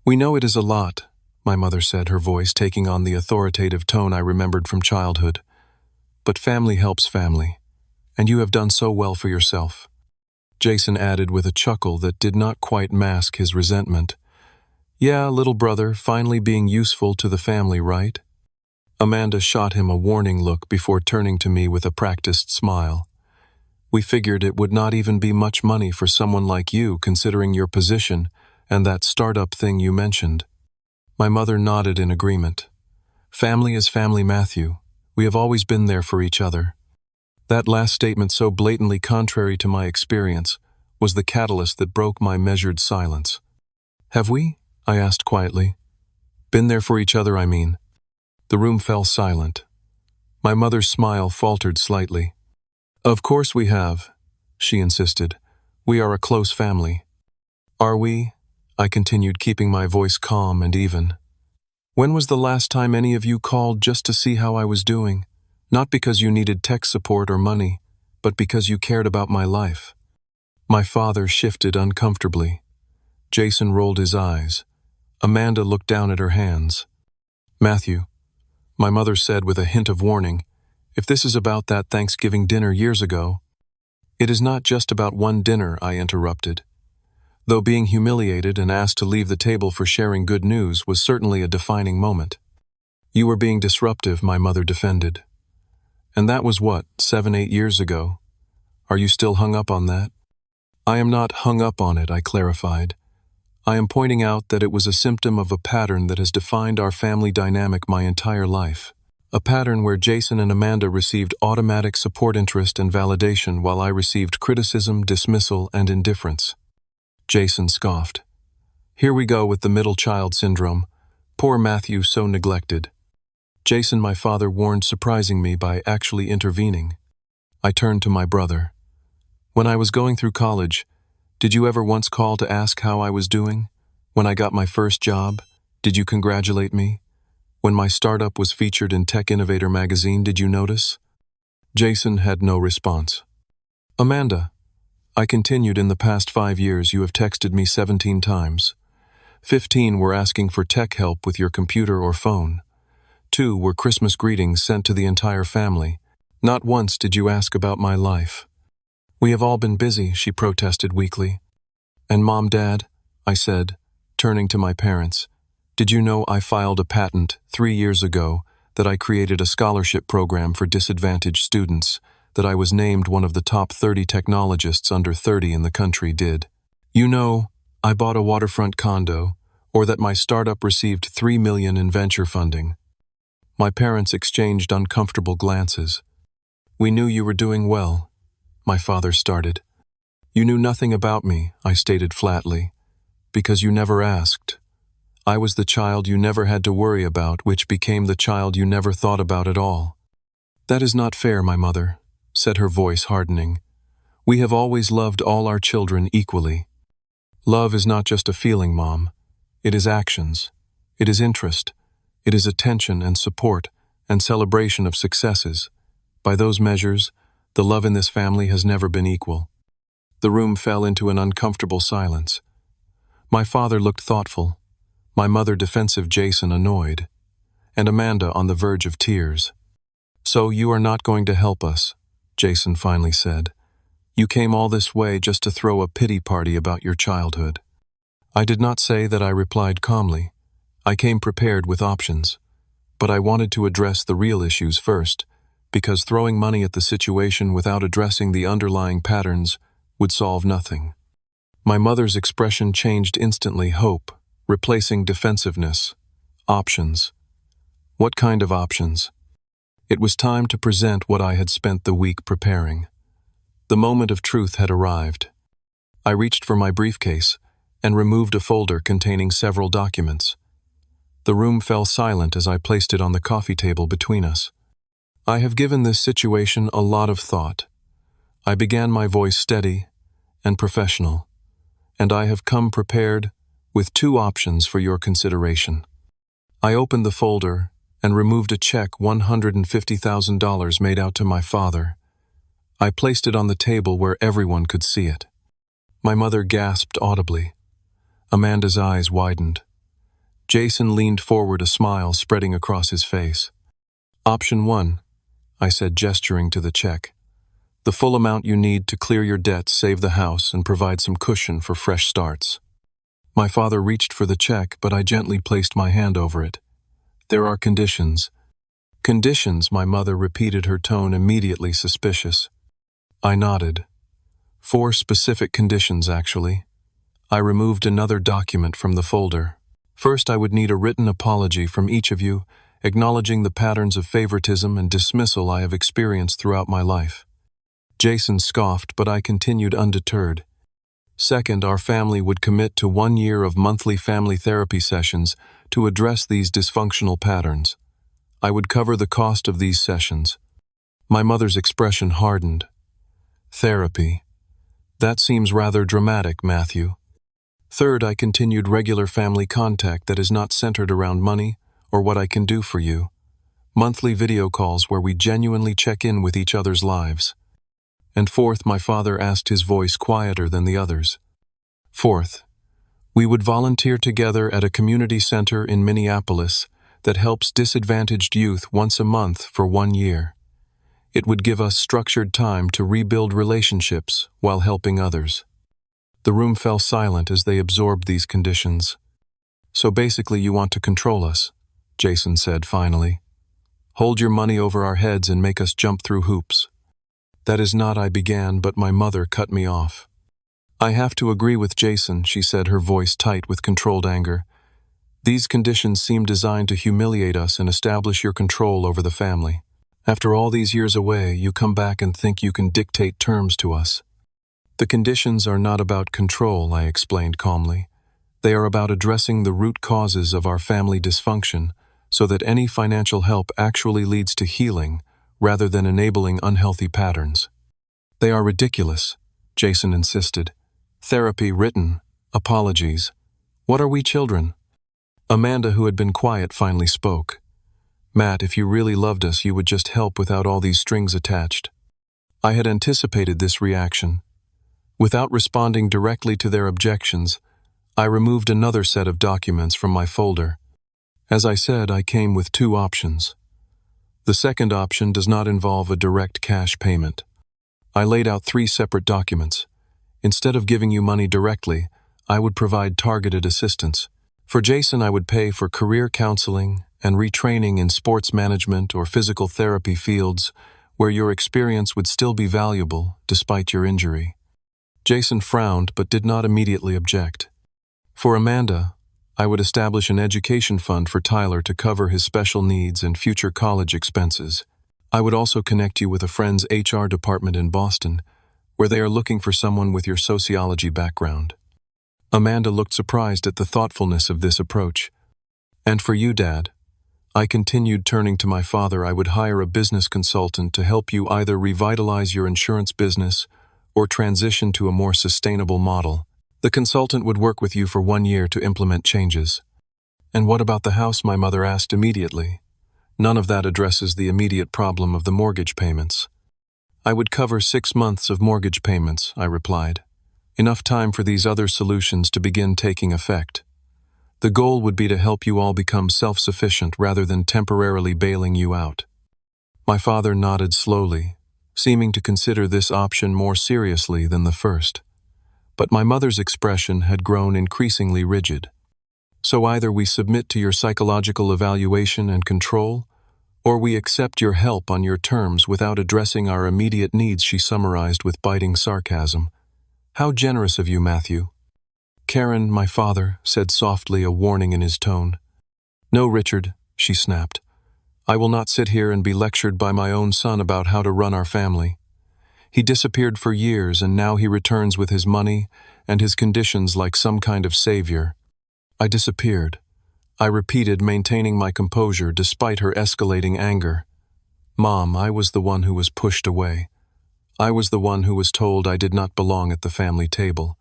We know it is a lot, my mother said, her voice taking on the authoritative tone I remembered from childhood. But family helps family, and you have done so well for yourself. Jason added with a chuckle that did not quite mask his resentment. Yeah, little brother, finally being useful to the family, right? Amanda shot him a warning look before turning to me with a practiced smile. We figured it would not even be much money for someone like you, considering your position and that startup thing you mentioned. My mother nodded in agreement. Family is family, Matthew. We have always been there for each other. That last statement, so blatantly contrary to my experience, was the catalyst that broke my measured silence. Have we? I asked quietly. Been there for each other, I mean. The room fell silent. My mother's smile faltered slightly. Of course we have, she insisted. We are a close family. Are we? I continued, keeping my voice calm and even. When was the last time any of you called just to see how I was doing? Not because you needed tech support or money, but because you cared about my life. My father shifted uncomfortably. Jason rolled his eyes. Amanda looked down at her hands. Matthew, my mother said with a hint of warning, if this is about that Thanksgiving dinner years ago. It is not just about one dinner, I interrupted. Though being humiliated and asked to leave the table for sharing good news was certainly a defining moment. You were being disruptive, my mother defended. And that was what, 7-8 years ago? Are you still hung up on that? I am not hung up on it, I clarified. I am pointing out that it was a symptom of a pattern that has defined our family dynamic my entire life. A pattern where Jason and Amanda received automatic support, interest, and validation while I received criticism, dismissal, and indifference. Jason scoffed. Here we go with the middle child syndrome. Poor Matthew, so neglected. Jason, my father warned, surprising me by actually intervening. I turned to my brother. When I was going through college, did you ever once call to ask how I was doing? When I got my first job, Did you congratulate me? When my startup was featured in Tech Innovator magazine, did you notice? Jason had no response. Amanda, I continued, in the past 5 years you have texted me 17 times. 15 were asking for tech help with your computer or phone. 2 were Christmas greetings sent to the entire family. Not once did you ask about my life. We have all been busy, she protested weakly. And Mom, Dad, I said, turning to my parents, did you know I filed a patent 3 years ago that I created a scholarship program for disadvantaged students, that I was named one of the top 30 technologists under 30 in the country did? You know, I bought a waterfront condo, or that my startup received $3 million in venture funding. My parents exchanged uncomfortable glances. We knew you were doing well, my father started. You knew nothing about me, I stated flatly, because you never asked. I was the child you never had to worry about, which became the child you never thought about at all. That is not fair, my mother, said her voice hardening. We have always loved all our children equally. Love is not just a feeling, Mom. It is actions. It is interest. It is attention and support and celebration of successes. By those measures, the love in this family has never been equal. The room fell into an uncomfortable silence. My father looked thoughtful, my mother defensive, Jason annoyed, and Amanda on the verge of tears. So you are not going to help us, Jason finally said. You came all this way just to throw a pity party about your childhood. I did not say that, I replied calmly. I came prepared with options. But I wanted to address the real issues first, because throwing money at the situation without addressing the underlying patterns would solve nothing. My mother's expression changed instantly, hope, replacing defensiveness. Options. What kind of options? It was time to present what I had spent the week preparing. The moment of truth had arrived. I reached for my briefcase and removed a folder containing several documents. The room fell silent as I placed it on the coffee table between us. I have given this situation a lot of thought. I began, my voice steady and professional, and I have come prepared with 2 options for your consideration. I opened the folder and removed a check, $150,000 made out to my father. I placed it on the table where everyone could see it. My mother gasped audibly. Amanda's eyes widened. Jason leaned forward, a smile spreading across his face. Option 1, I said, gesturing to the check. The full amount you need to clear your debts, save the house, and provide some cushion for fresh starts. My father reached for the check, but I gently placed my hand over it. There are conditions. Conditions, my mother repeated, her tone immediately suspicious. I nodded. 4 specific conditions, actually. I removed another document from the folder. First, I would need a written apology from each of you, acknowledging the patterns of favoritism and dismissal I have experienced throughout my life. Jason scoffed, but I continued undeterred. Second, our family would commit to 1 year of monthly family therapy sessions to address these dysfunctional patterns. I would cover the cost of these sessions. My mother's expression hardened. Therapy. That seems rather dramatic, Matthew. Third, I continued, regular family contact that is not centered around money or what I can do for you. Monthly video calls where we genuinely check in with each other's lives. And fourth, my father asked, his voice quieter than the others. Fourth, we would volunteer together at a community center in Minneapolis that helps disadvantaged youth once a month for 1 year. It would give us structured time to rebuild relationships while helping others. The room fell silent as they absorbed these conditions. So basically you want to control us, Jason said finally. Hold your money over our heads and make us jump through hoops. That is not, I began, but my mother cut me off. I have to agree with Jason, she said, her voice tight with controlled anger. These conditions seem designed to humiliate us and establish your control over the family. After all these years away, you come back and think you can dictate terms to us. The conditions are not about control, I explained calmly. They are about addressing the root causes of our family dysfunction so that any financial help actually leads to healing rather than enabling unhealthy patterns. They are ridiculous, Jason insisted. Therapy, written, apologies. What are we, children? Amanda, who had been quiet, finally spoke. "Matt, if you really loved us, you would just help without all these strings attached." I had anticipated this reaction. Without responding directly to their objections, I removed another set of documents from my folder. As I said, I came with two options. The second option does not involve a direct cash payment. I laid out three separate documents. Instead of giving you money directly, I would provide targeted assistance. For Jason, I would pay for career counseling and retraining in sports management or physical therapy fields where your experience would still be valuable despite your injury. Jason frowned but did not immediately object. For Amanda, I would establish an education fund for Tyler to cover his special needs and future college expenses. I would also connect you with a friend's HR department in Boston, where they are looking for someone with your sociology background. Amanda looked surprised at the thoughtfulness of this approach. And for you, Dad, I continued, turning to my father. I would hire a business consultant to help you either revitalize your insurance business or transition to a more sustainable model. The consultant would work with you for 1 year to implement changes. And what about the house? My mother asked immediately. None of that addresses the immediate problem of the mortgage payments. I would cover 6 months of mortgage payments, I replied. Enough time for these other solutions to begin taking effect. The goal would be to help you all become self-sufficient rather than temporarily bailing you out. My father nodded slowly, seeming to consider this option more seriously than the first. But my mother's expression had grown increasingly rigid. So either we submit to your psychological evaluation and control, or we accept your help on your terms without addressing our immediate needs, she summarized with biting sarcasm. How generous of you, Matthew. Karen, my father, said softly, a warning in his tone. No, Richard, she snapped. I will not sit here and be lectured by my own son about how to run our family. He disappeared for years, and now he returns with his money and his conditions like some kind of savior. I disappeared, I repeated, maintaining my composure despite her escalating anger. Mom, I was the one who was pushed away. I was the one who was told I did not belong at the family table.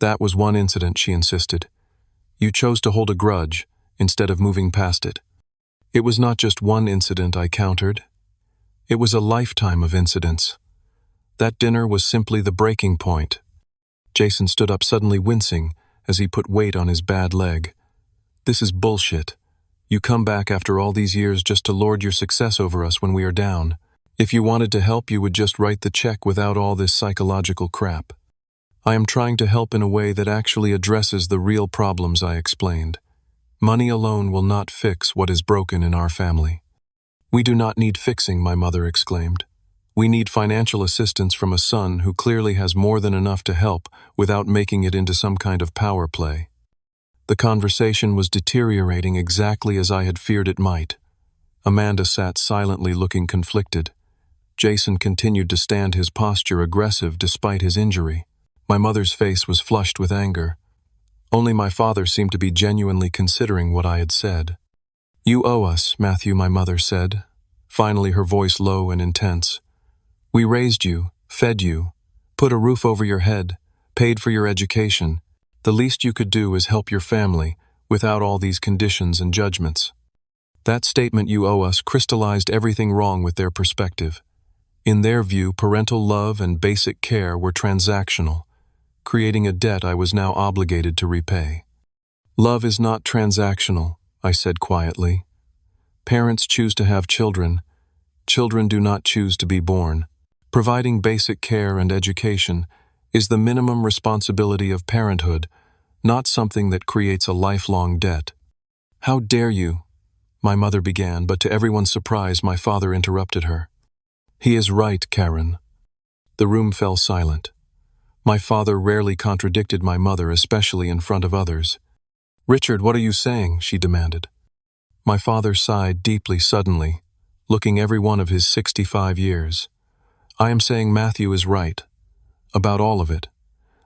That was one incident, she insisted. You chose to hold a grudge instead of moving past it. It was not just one incident, I countered. It was a lifetime of incidents. That dinner was simply the breaking point. Jason stood up, suddenly wincing as he put weight on his bad leg. This is bullshit. You come back after all these years just to lord your success over us when we are down. If you wanted to help, you would just write the check without all this psychological crap. I am trying to help in a way that actually addresses the real problems, I explained. Money alone will not fix what is broken in our family. We do not need fixing, my mother exclaimed. We need financial assistance from a son who clearly has more than enough to help without making it into some kind of power play. The conversation was deteriorating exactly as I had feared it might. Amanda sat silently, looking conflicted. Jason continued to stand his posture, aggressive despite his injury. My mother's face was flushed with anger. Only my father seemed to be genuinely considering what I had said. You owe us, Matthew, my mother said, finally, her voice low and intense. We raised you, fed you, put a roof over your head, paid for your education. The least you could do is help your family without all these conditions and judgments. That statement, you owe us, crystallized everything wrong with their perspective. In their view, parental love and basic care were transactional, creating a debt I was now obligated to repay. Love is not transactional, I said quietly. Parents choose to have children. Children do not choose to be born. Providing basic care and education is the minimum responsibility of parenthood, not something that creates a lifelong debt. How dare you? My mother began, but to everyone's surprise, my father interrupted her. He is right, Karen. The room fell silent. My father rarely contradicted my mother, especially in front of others. Richard, what are you saying? She demanded. My father sighed deeply suddenly, looking every one of his 65 years. I am saying Matthew is right. About all of it.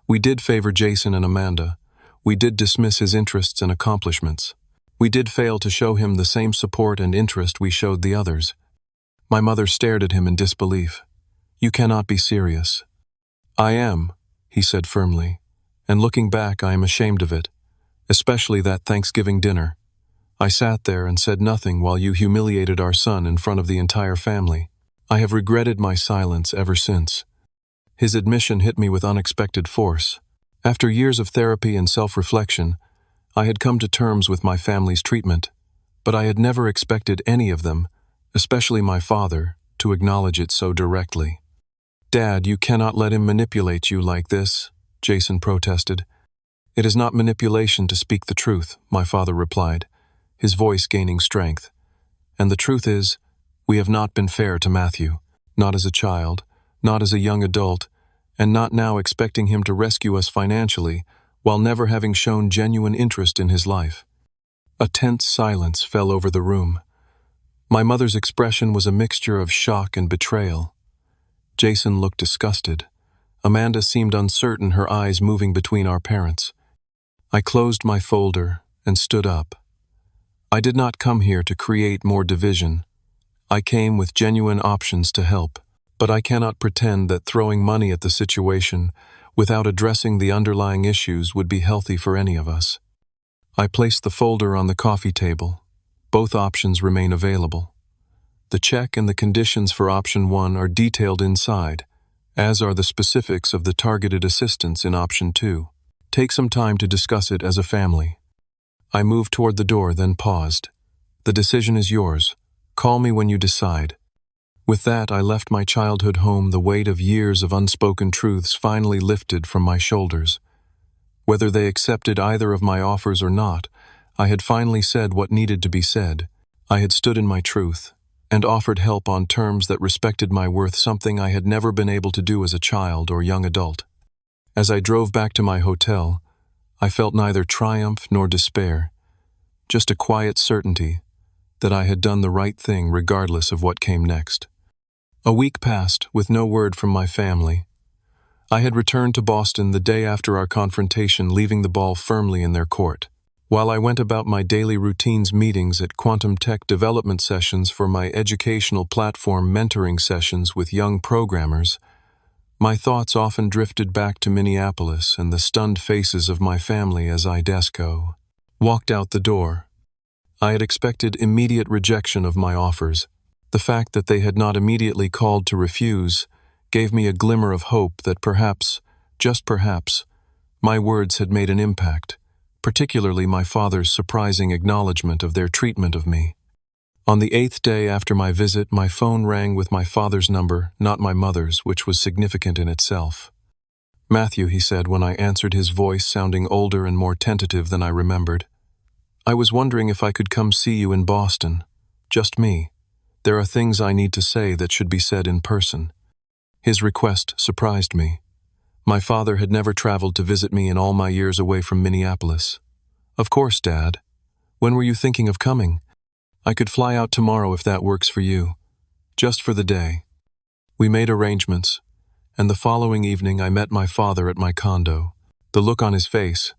We did favor Jason and Amanda. We did dismiss his interests and accomplishments. We did fail to show him the same support and interest we showed the others. My mother stared at him in disbelief. You cannot be serious. I am, he said firmly, and looking back, I am ashamed of it, especially that Thanksgiving dinner. I sat there and said nothing while you humiliated our son in front of the entire family. I have regretted my silence ever since." His admission hit me with unexpected force. After years of therapy and self-reflection, I had come to terms with my family's treatment, but I had never expected any of them, especially my father, to acknowledge it so directly. "Dad, you cannot let him manipulate you like this," Jason protested. "It is not manipulation to speak the truth," my father replied, his voice gaining strength. "And the truth is, we have not been fair to Matthew, not as a child, not as a young adult, and not now expecting him to rescue us financially while never having shown genuine interest in his life." A tense silence fell over the room. My mother's expression was a mixture of shock and betrayal. Jason looked disgusted. Amanda seemed uncertain, her eyes moving between our parents. I closed my folder and stood up. I did not come here to create more division. I came with genuine options to help, but I cannot pretend that throwing money at the situation without addressing the underlying issues would be healthy for any of us. I placed the folder on the coffee table. Both options remain available. The check and the conditions for option 1 are detailed inside, as are the specifics of the targeted assistance in option 2. Take some time to discuss it as a family. I moved toward the door, then paused. "The decision is yours. Call me when you decide." With that, I left my childhood home, the weight of years of unspoken truths finally lifted from my shoulders. Whether they accepted either of my offers or not, I had finally said what needed to be said. I had stood in my truth, and offered help on terms that respected my worth, something I had never been able to do as a child or young adult. As I drove back to my hotel, I felt neither triumph nor despair, just a quiet certainty that I had done the right thing regardless of what came next. A week passed with no word from my family. I had returned to Boston the day after our confrontation, leaving the ball firmly in their court. While I went about my daily routines, meetings at quantum tech development sessions for my educational platform, mentoring sessions with young programmers, my thoughts often drifted back to Minneapolis and the stunned faces of my family as I walked out the door. I had expected immediate rejection of my offers. The fact that they had not immediately called to refuse gave me a glimmer of hope that perhaps, just perhaps, my words had made an impact, particularly my father's surprising acknowledgement of their treatment of me. On the 8th day after my visit, my phone rang with my father's number, not my mother's, which was significant in itself. "Matthew," he said when I answered, his voice sounding older and more tentative than I remembered. "I was wondering if I could come see you in Boston. Just me. There are things I need to say that should be said in person." His request surprised me. My father had never traveled to visit me in all my years away from Minneapolis. "Of course, Dad. When were you thinking of coming? I could fly out tomorrow if that works for you. Just for the day." We made arrangements, and the following evening I met my father at my condo. The look on his face,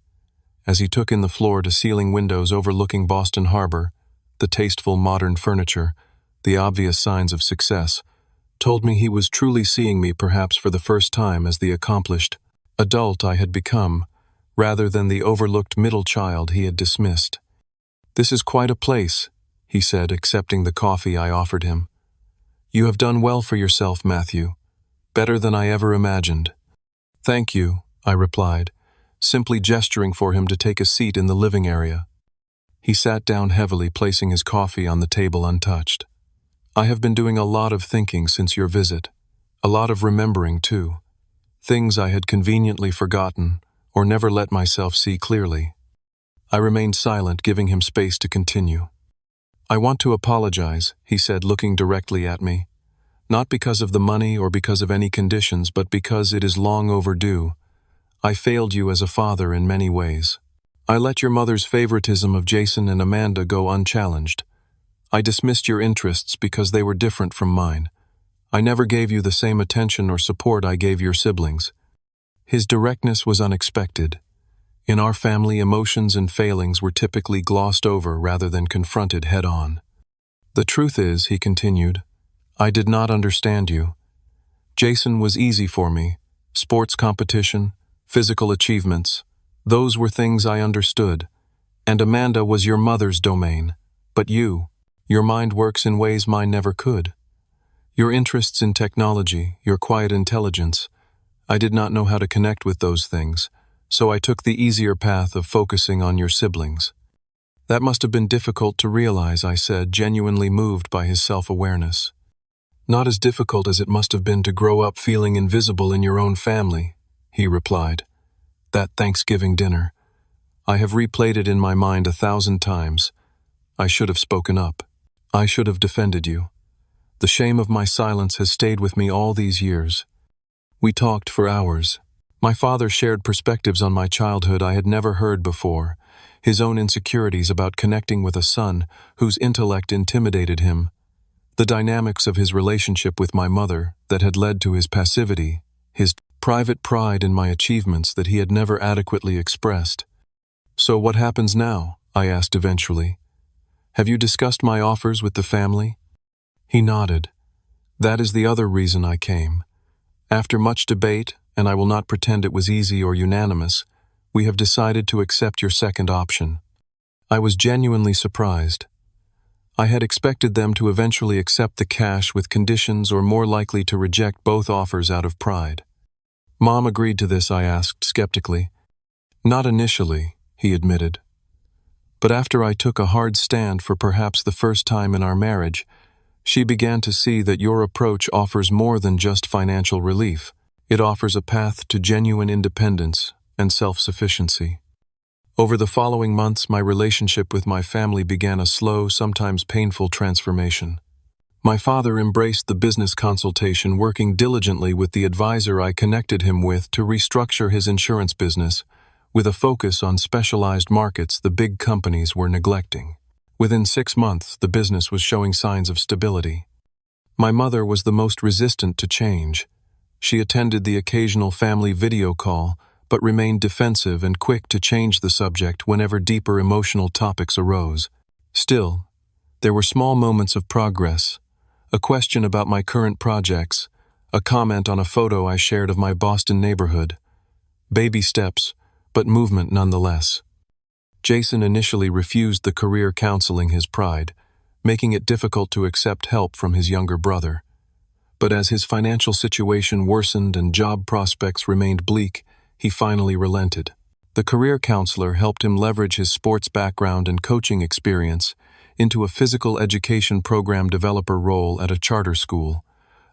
as he took in the floor-to-ceiling windows overlooking Boston Harbor, the tasteful modern furniture, the obvious signs of success, told me he was truly seeing me, perhaps for the first time, as the accomplished adult I had become, rather than the overlooked middle child he had dismissed. "This is quite a place," he said, accepting the coffee I offered him. "You have done well for yourself, Matthew. Better than I ever imagined." "Thank you," I replied, simply gesturing for him to take a seat in the living area. He sat down heavily, placing his coffee on the table untouched. "I have been doing a lot of thinking since your visit, a lot of remembering too, things I had conveniently forgotten or never let myself see clearly." I remained silent, giving him space to continue. "I want to apologize," he said, looking directly at me. "Not because of the money or because of any conditions, but because it is long overdue. I failed you as a father in many ways. I let your mother's favoritism of Jason and Amanda go unchallenged. I dismissed your interests because they were different from mine. I never gave you the same attention or support I gave your siblings." His directness was unexpected. In our family, emotions and failings were typically glossed over rather than confronted head-on. "The truth is," he continued, "I did not understand you. Jason was easy for me. Sports competition, physical achievements, those were things I understood. And Amanda was your mother's domain. But your mind works in ways mine never could. Your interests in technology, your quiet intelligence, I did not know how to connect with those things, so I took the easier path of focusing on your siblings. That must have been difficult to realize, I said, genuinely moved by his self-awareness. Not as difficult as it must have been to grow up feeling invisible in your own family, he replied. That Thanksgiving dinner. I have replayed it in my mind 1,000 times. I should have spoken up. I should have defended you. The shame of my silence has stayed with me all these years. We talked for hours. My father shared perspectives on my childhood I had never heard before, his own insecurities about connecting with a son whose intellect intimidated him, the dynamics of his relationship with my mother that had led to his passivity, his private pride in my achievements that he had never adequately expressed. So what happens now? I asked eventually. Have you discussed my offers with the family? He nodded. That is the other reason I came. After much debate, and I will not pretend it was easy or unanimous, we have decided to accept your second option. I was genuinely surprised. I had expected them to eventually accept the cash with conditions or more likely to reject both offers out of pride. Mom agreed to this, I asked skeptically. Not initially, he admitted. But after I took a hard stand for perhaps the first time in our marriage, she began to see that your approach offers more than just financial relief. It offers a path to genuine independence and self-sufficiency. Over the following months, my relationship with my family began a slow, sometimes painful transformation. My father embraced the business consultation, working diligently with the advisor I connected him with to restructure his insurance business, with a focus on specialized markets the big companies were neglecting. Within 6 months, the business was showing signs of stability. My mother was the most resistant to change. She attended the occasional family video call, but remained defensive and quick to change the subject whenever deeper emotional topics arose. Still, there were small moments of progress. A question about my current projects, a comment on a photo I shared of my Boston neighborhood. Baby steps, but movement nonetheless. Jason initially refused the career counseling his pride, making it difficult to accept help from his younger brother. But as his financial situation worsened and job prospects remained bleak, he finally relented. The career counselor helped him leverage his sports background and coaching experience into a physical education program developer role at a charter school,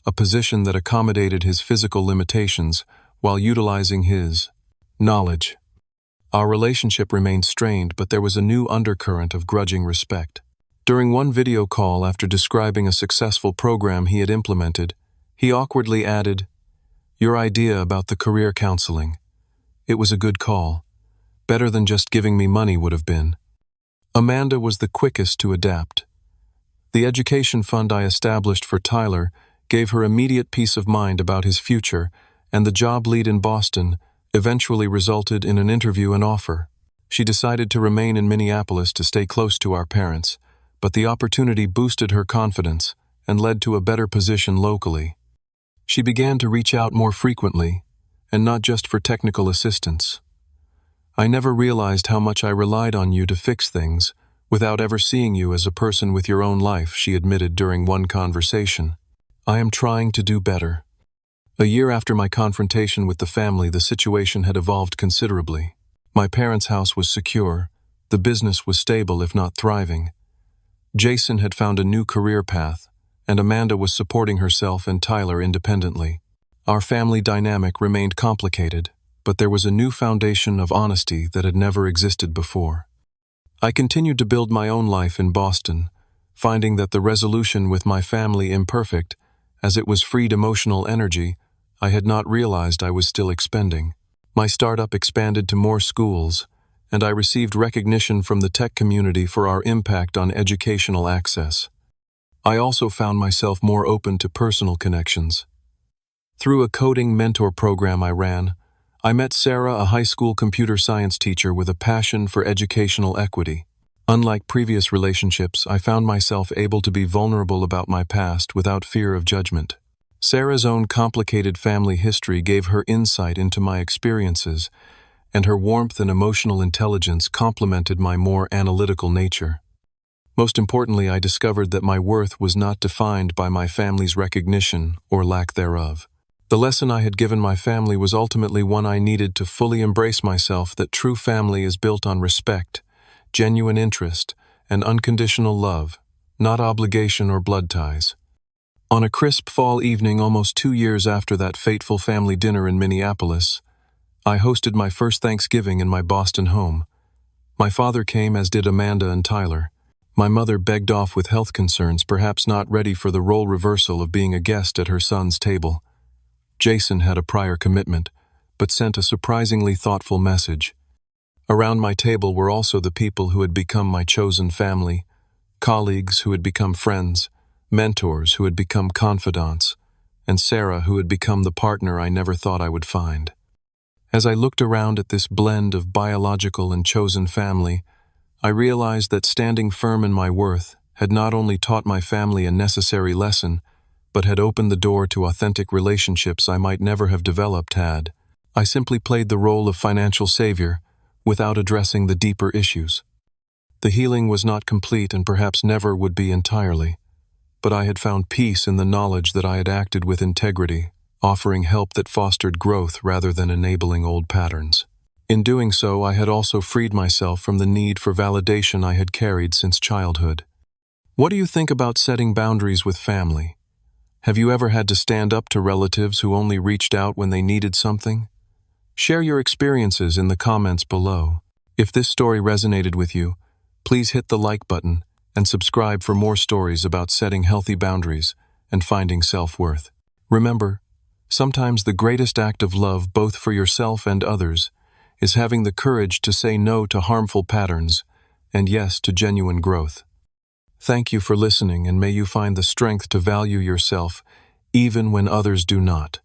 a position that accommodated his physical limitations while utilizing his knowledge. Our relationship remained strained, but there was a new undercurrent of grudging respect. During one video call, after describing a successful program he had implemented, he awkwardly added, "Your idea about the career counseling. It was a good call. Better than just giving me money would have been." Amanda was the quickest to adapt. The education fund I established for Tyler gave her immediate peace of mind about his future, and the job lead in Boston eventually resulted in an interview and offer. She decided to remain in Minneapolis to stay close to our parents, but the opportunity boosted her confidence and led to a better position locally. She began to reach out more frequently, and not just for technical assistance. "I never realized how much I relied on you to fix things, without ever seeing you as a person with your own life," she admitted during one conversation. "I am trying to do better." A year after my confrontation with the family, the situation had evolved considerably. My parents' house was secure, the business was stable if not thriving. Jason had found a new career path, and Amanda was supporting herself and Tyler independently. Our family dynamic remained complicated, but there was a new foundation of honesty that had never existed before. I continued to build my own life in Boston, finding that the resolution with my family imperfect, as it was freed emotional energy I had not realized I was still expending. My startup expanded to more schools, and I received recognition from the tech community for our impact on educational access. I also found myself more open to personal connections. Through a coding mentor program I ran, I met Sarah, a high school computer science teacher with a passion for educational equity. Unlike previous relationships, I found myself able to be vulnerable about my past without fear of judgment. Sarah's own complicated family history gave her insight into my experiences, and her warmth and emotional intelligence complemented my more analytical nature. Most importantly, I discovered that my worth was not defined by my family's recognition or lack thereof. The lesson I had given my family was ultimately one I needed to fully embrace myself: that true family is built on respect, genuine interest, and unconditional love, not obligation or blood ties. On a crisp fall evening almost 2 years after that fateful family dinner in Minneapolis, I hosted my first Thanksgiving in my Boston home. My father came, as did Amanda and Tyler. My mother begged off with health concerns, perhaps not ready for the role reversal of being a guest at her son's table. Jason had a prior commitment, but sent a surprisingly thoughtful message. Around my table were also the people who had become my chosen family, colleagues who had become friends, mentors who had become confidants, and Sarah, who had become the partner I never thought I would find. As I looked around at this blend of biological and chosen family, I realized that standing firm in my worth had not only taught my family a necessary lesson, but had opened the door to authentic relationships I might never have developed had I simply played the role of financial savior without addressing the deeper issues. The healing was not complete and perhaps never would be entirely, but I had found peace in the knowledge that I had acted with integrity, offering help that fostered growth rather than enabling old patterns. In doing so, I had also freed myself from the need for validation I had carried since childhood. What do you think about setting boundaries with family? Have you ever had to stand up to relatives who only reached out when they needed something? Share your experiences in the comments below. If this story resonated with you, please hit the like button and subscribe for more stories about setting healthy boundaries and finding self-worth. Remember, sometimes the greatest act of love, both for yourself and others, is having the courage to say no to harmful patterns and yes to genuine growth. Thank you for listening, and may you find the strength to value yourself even when others do not.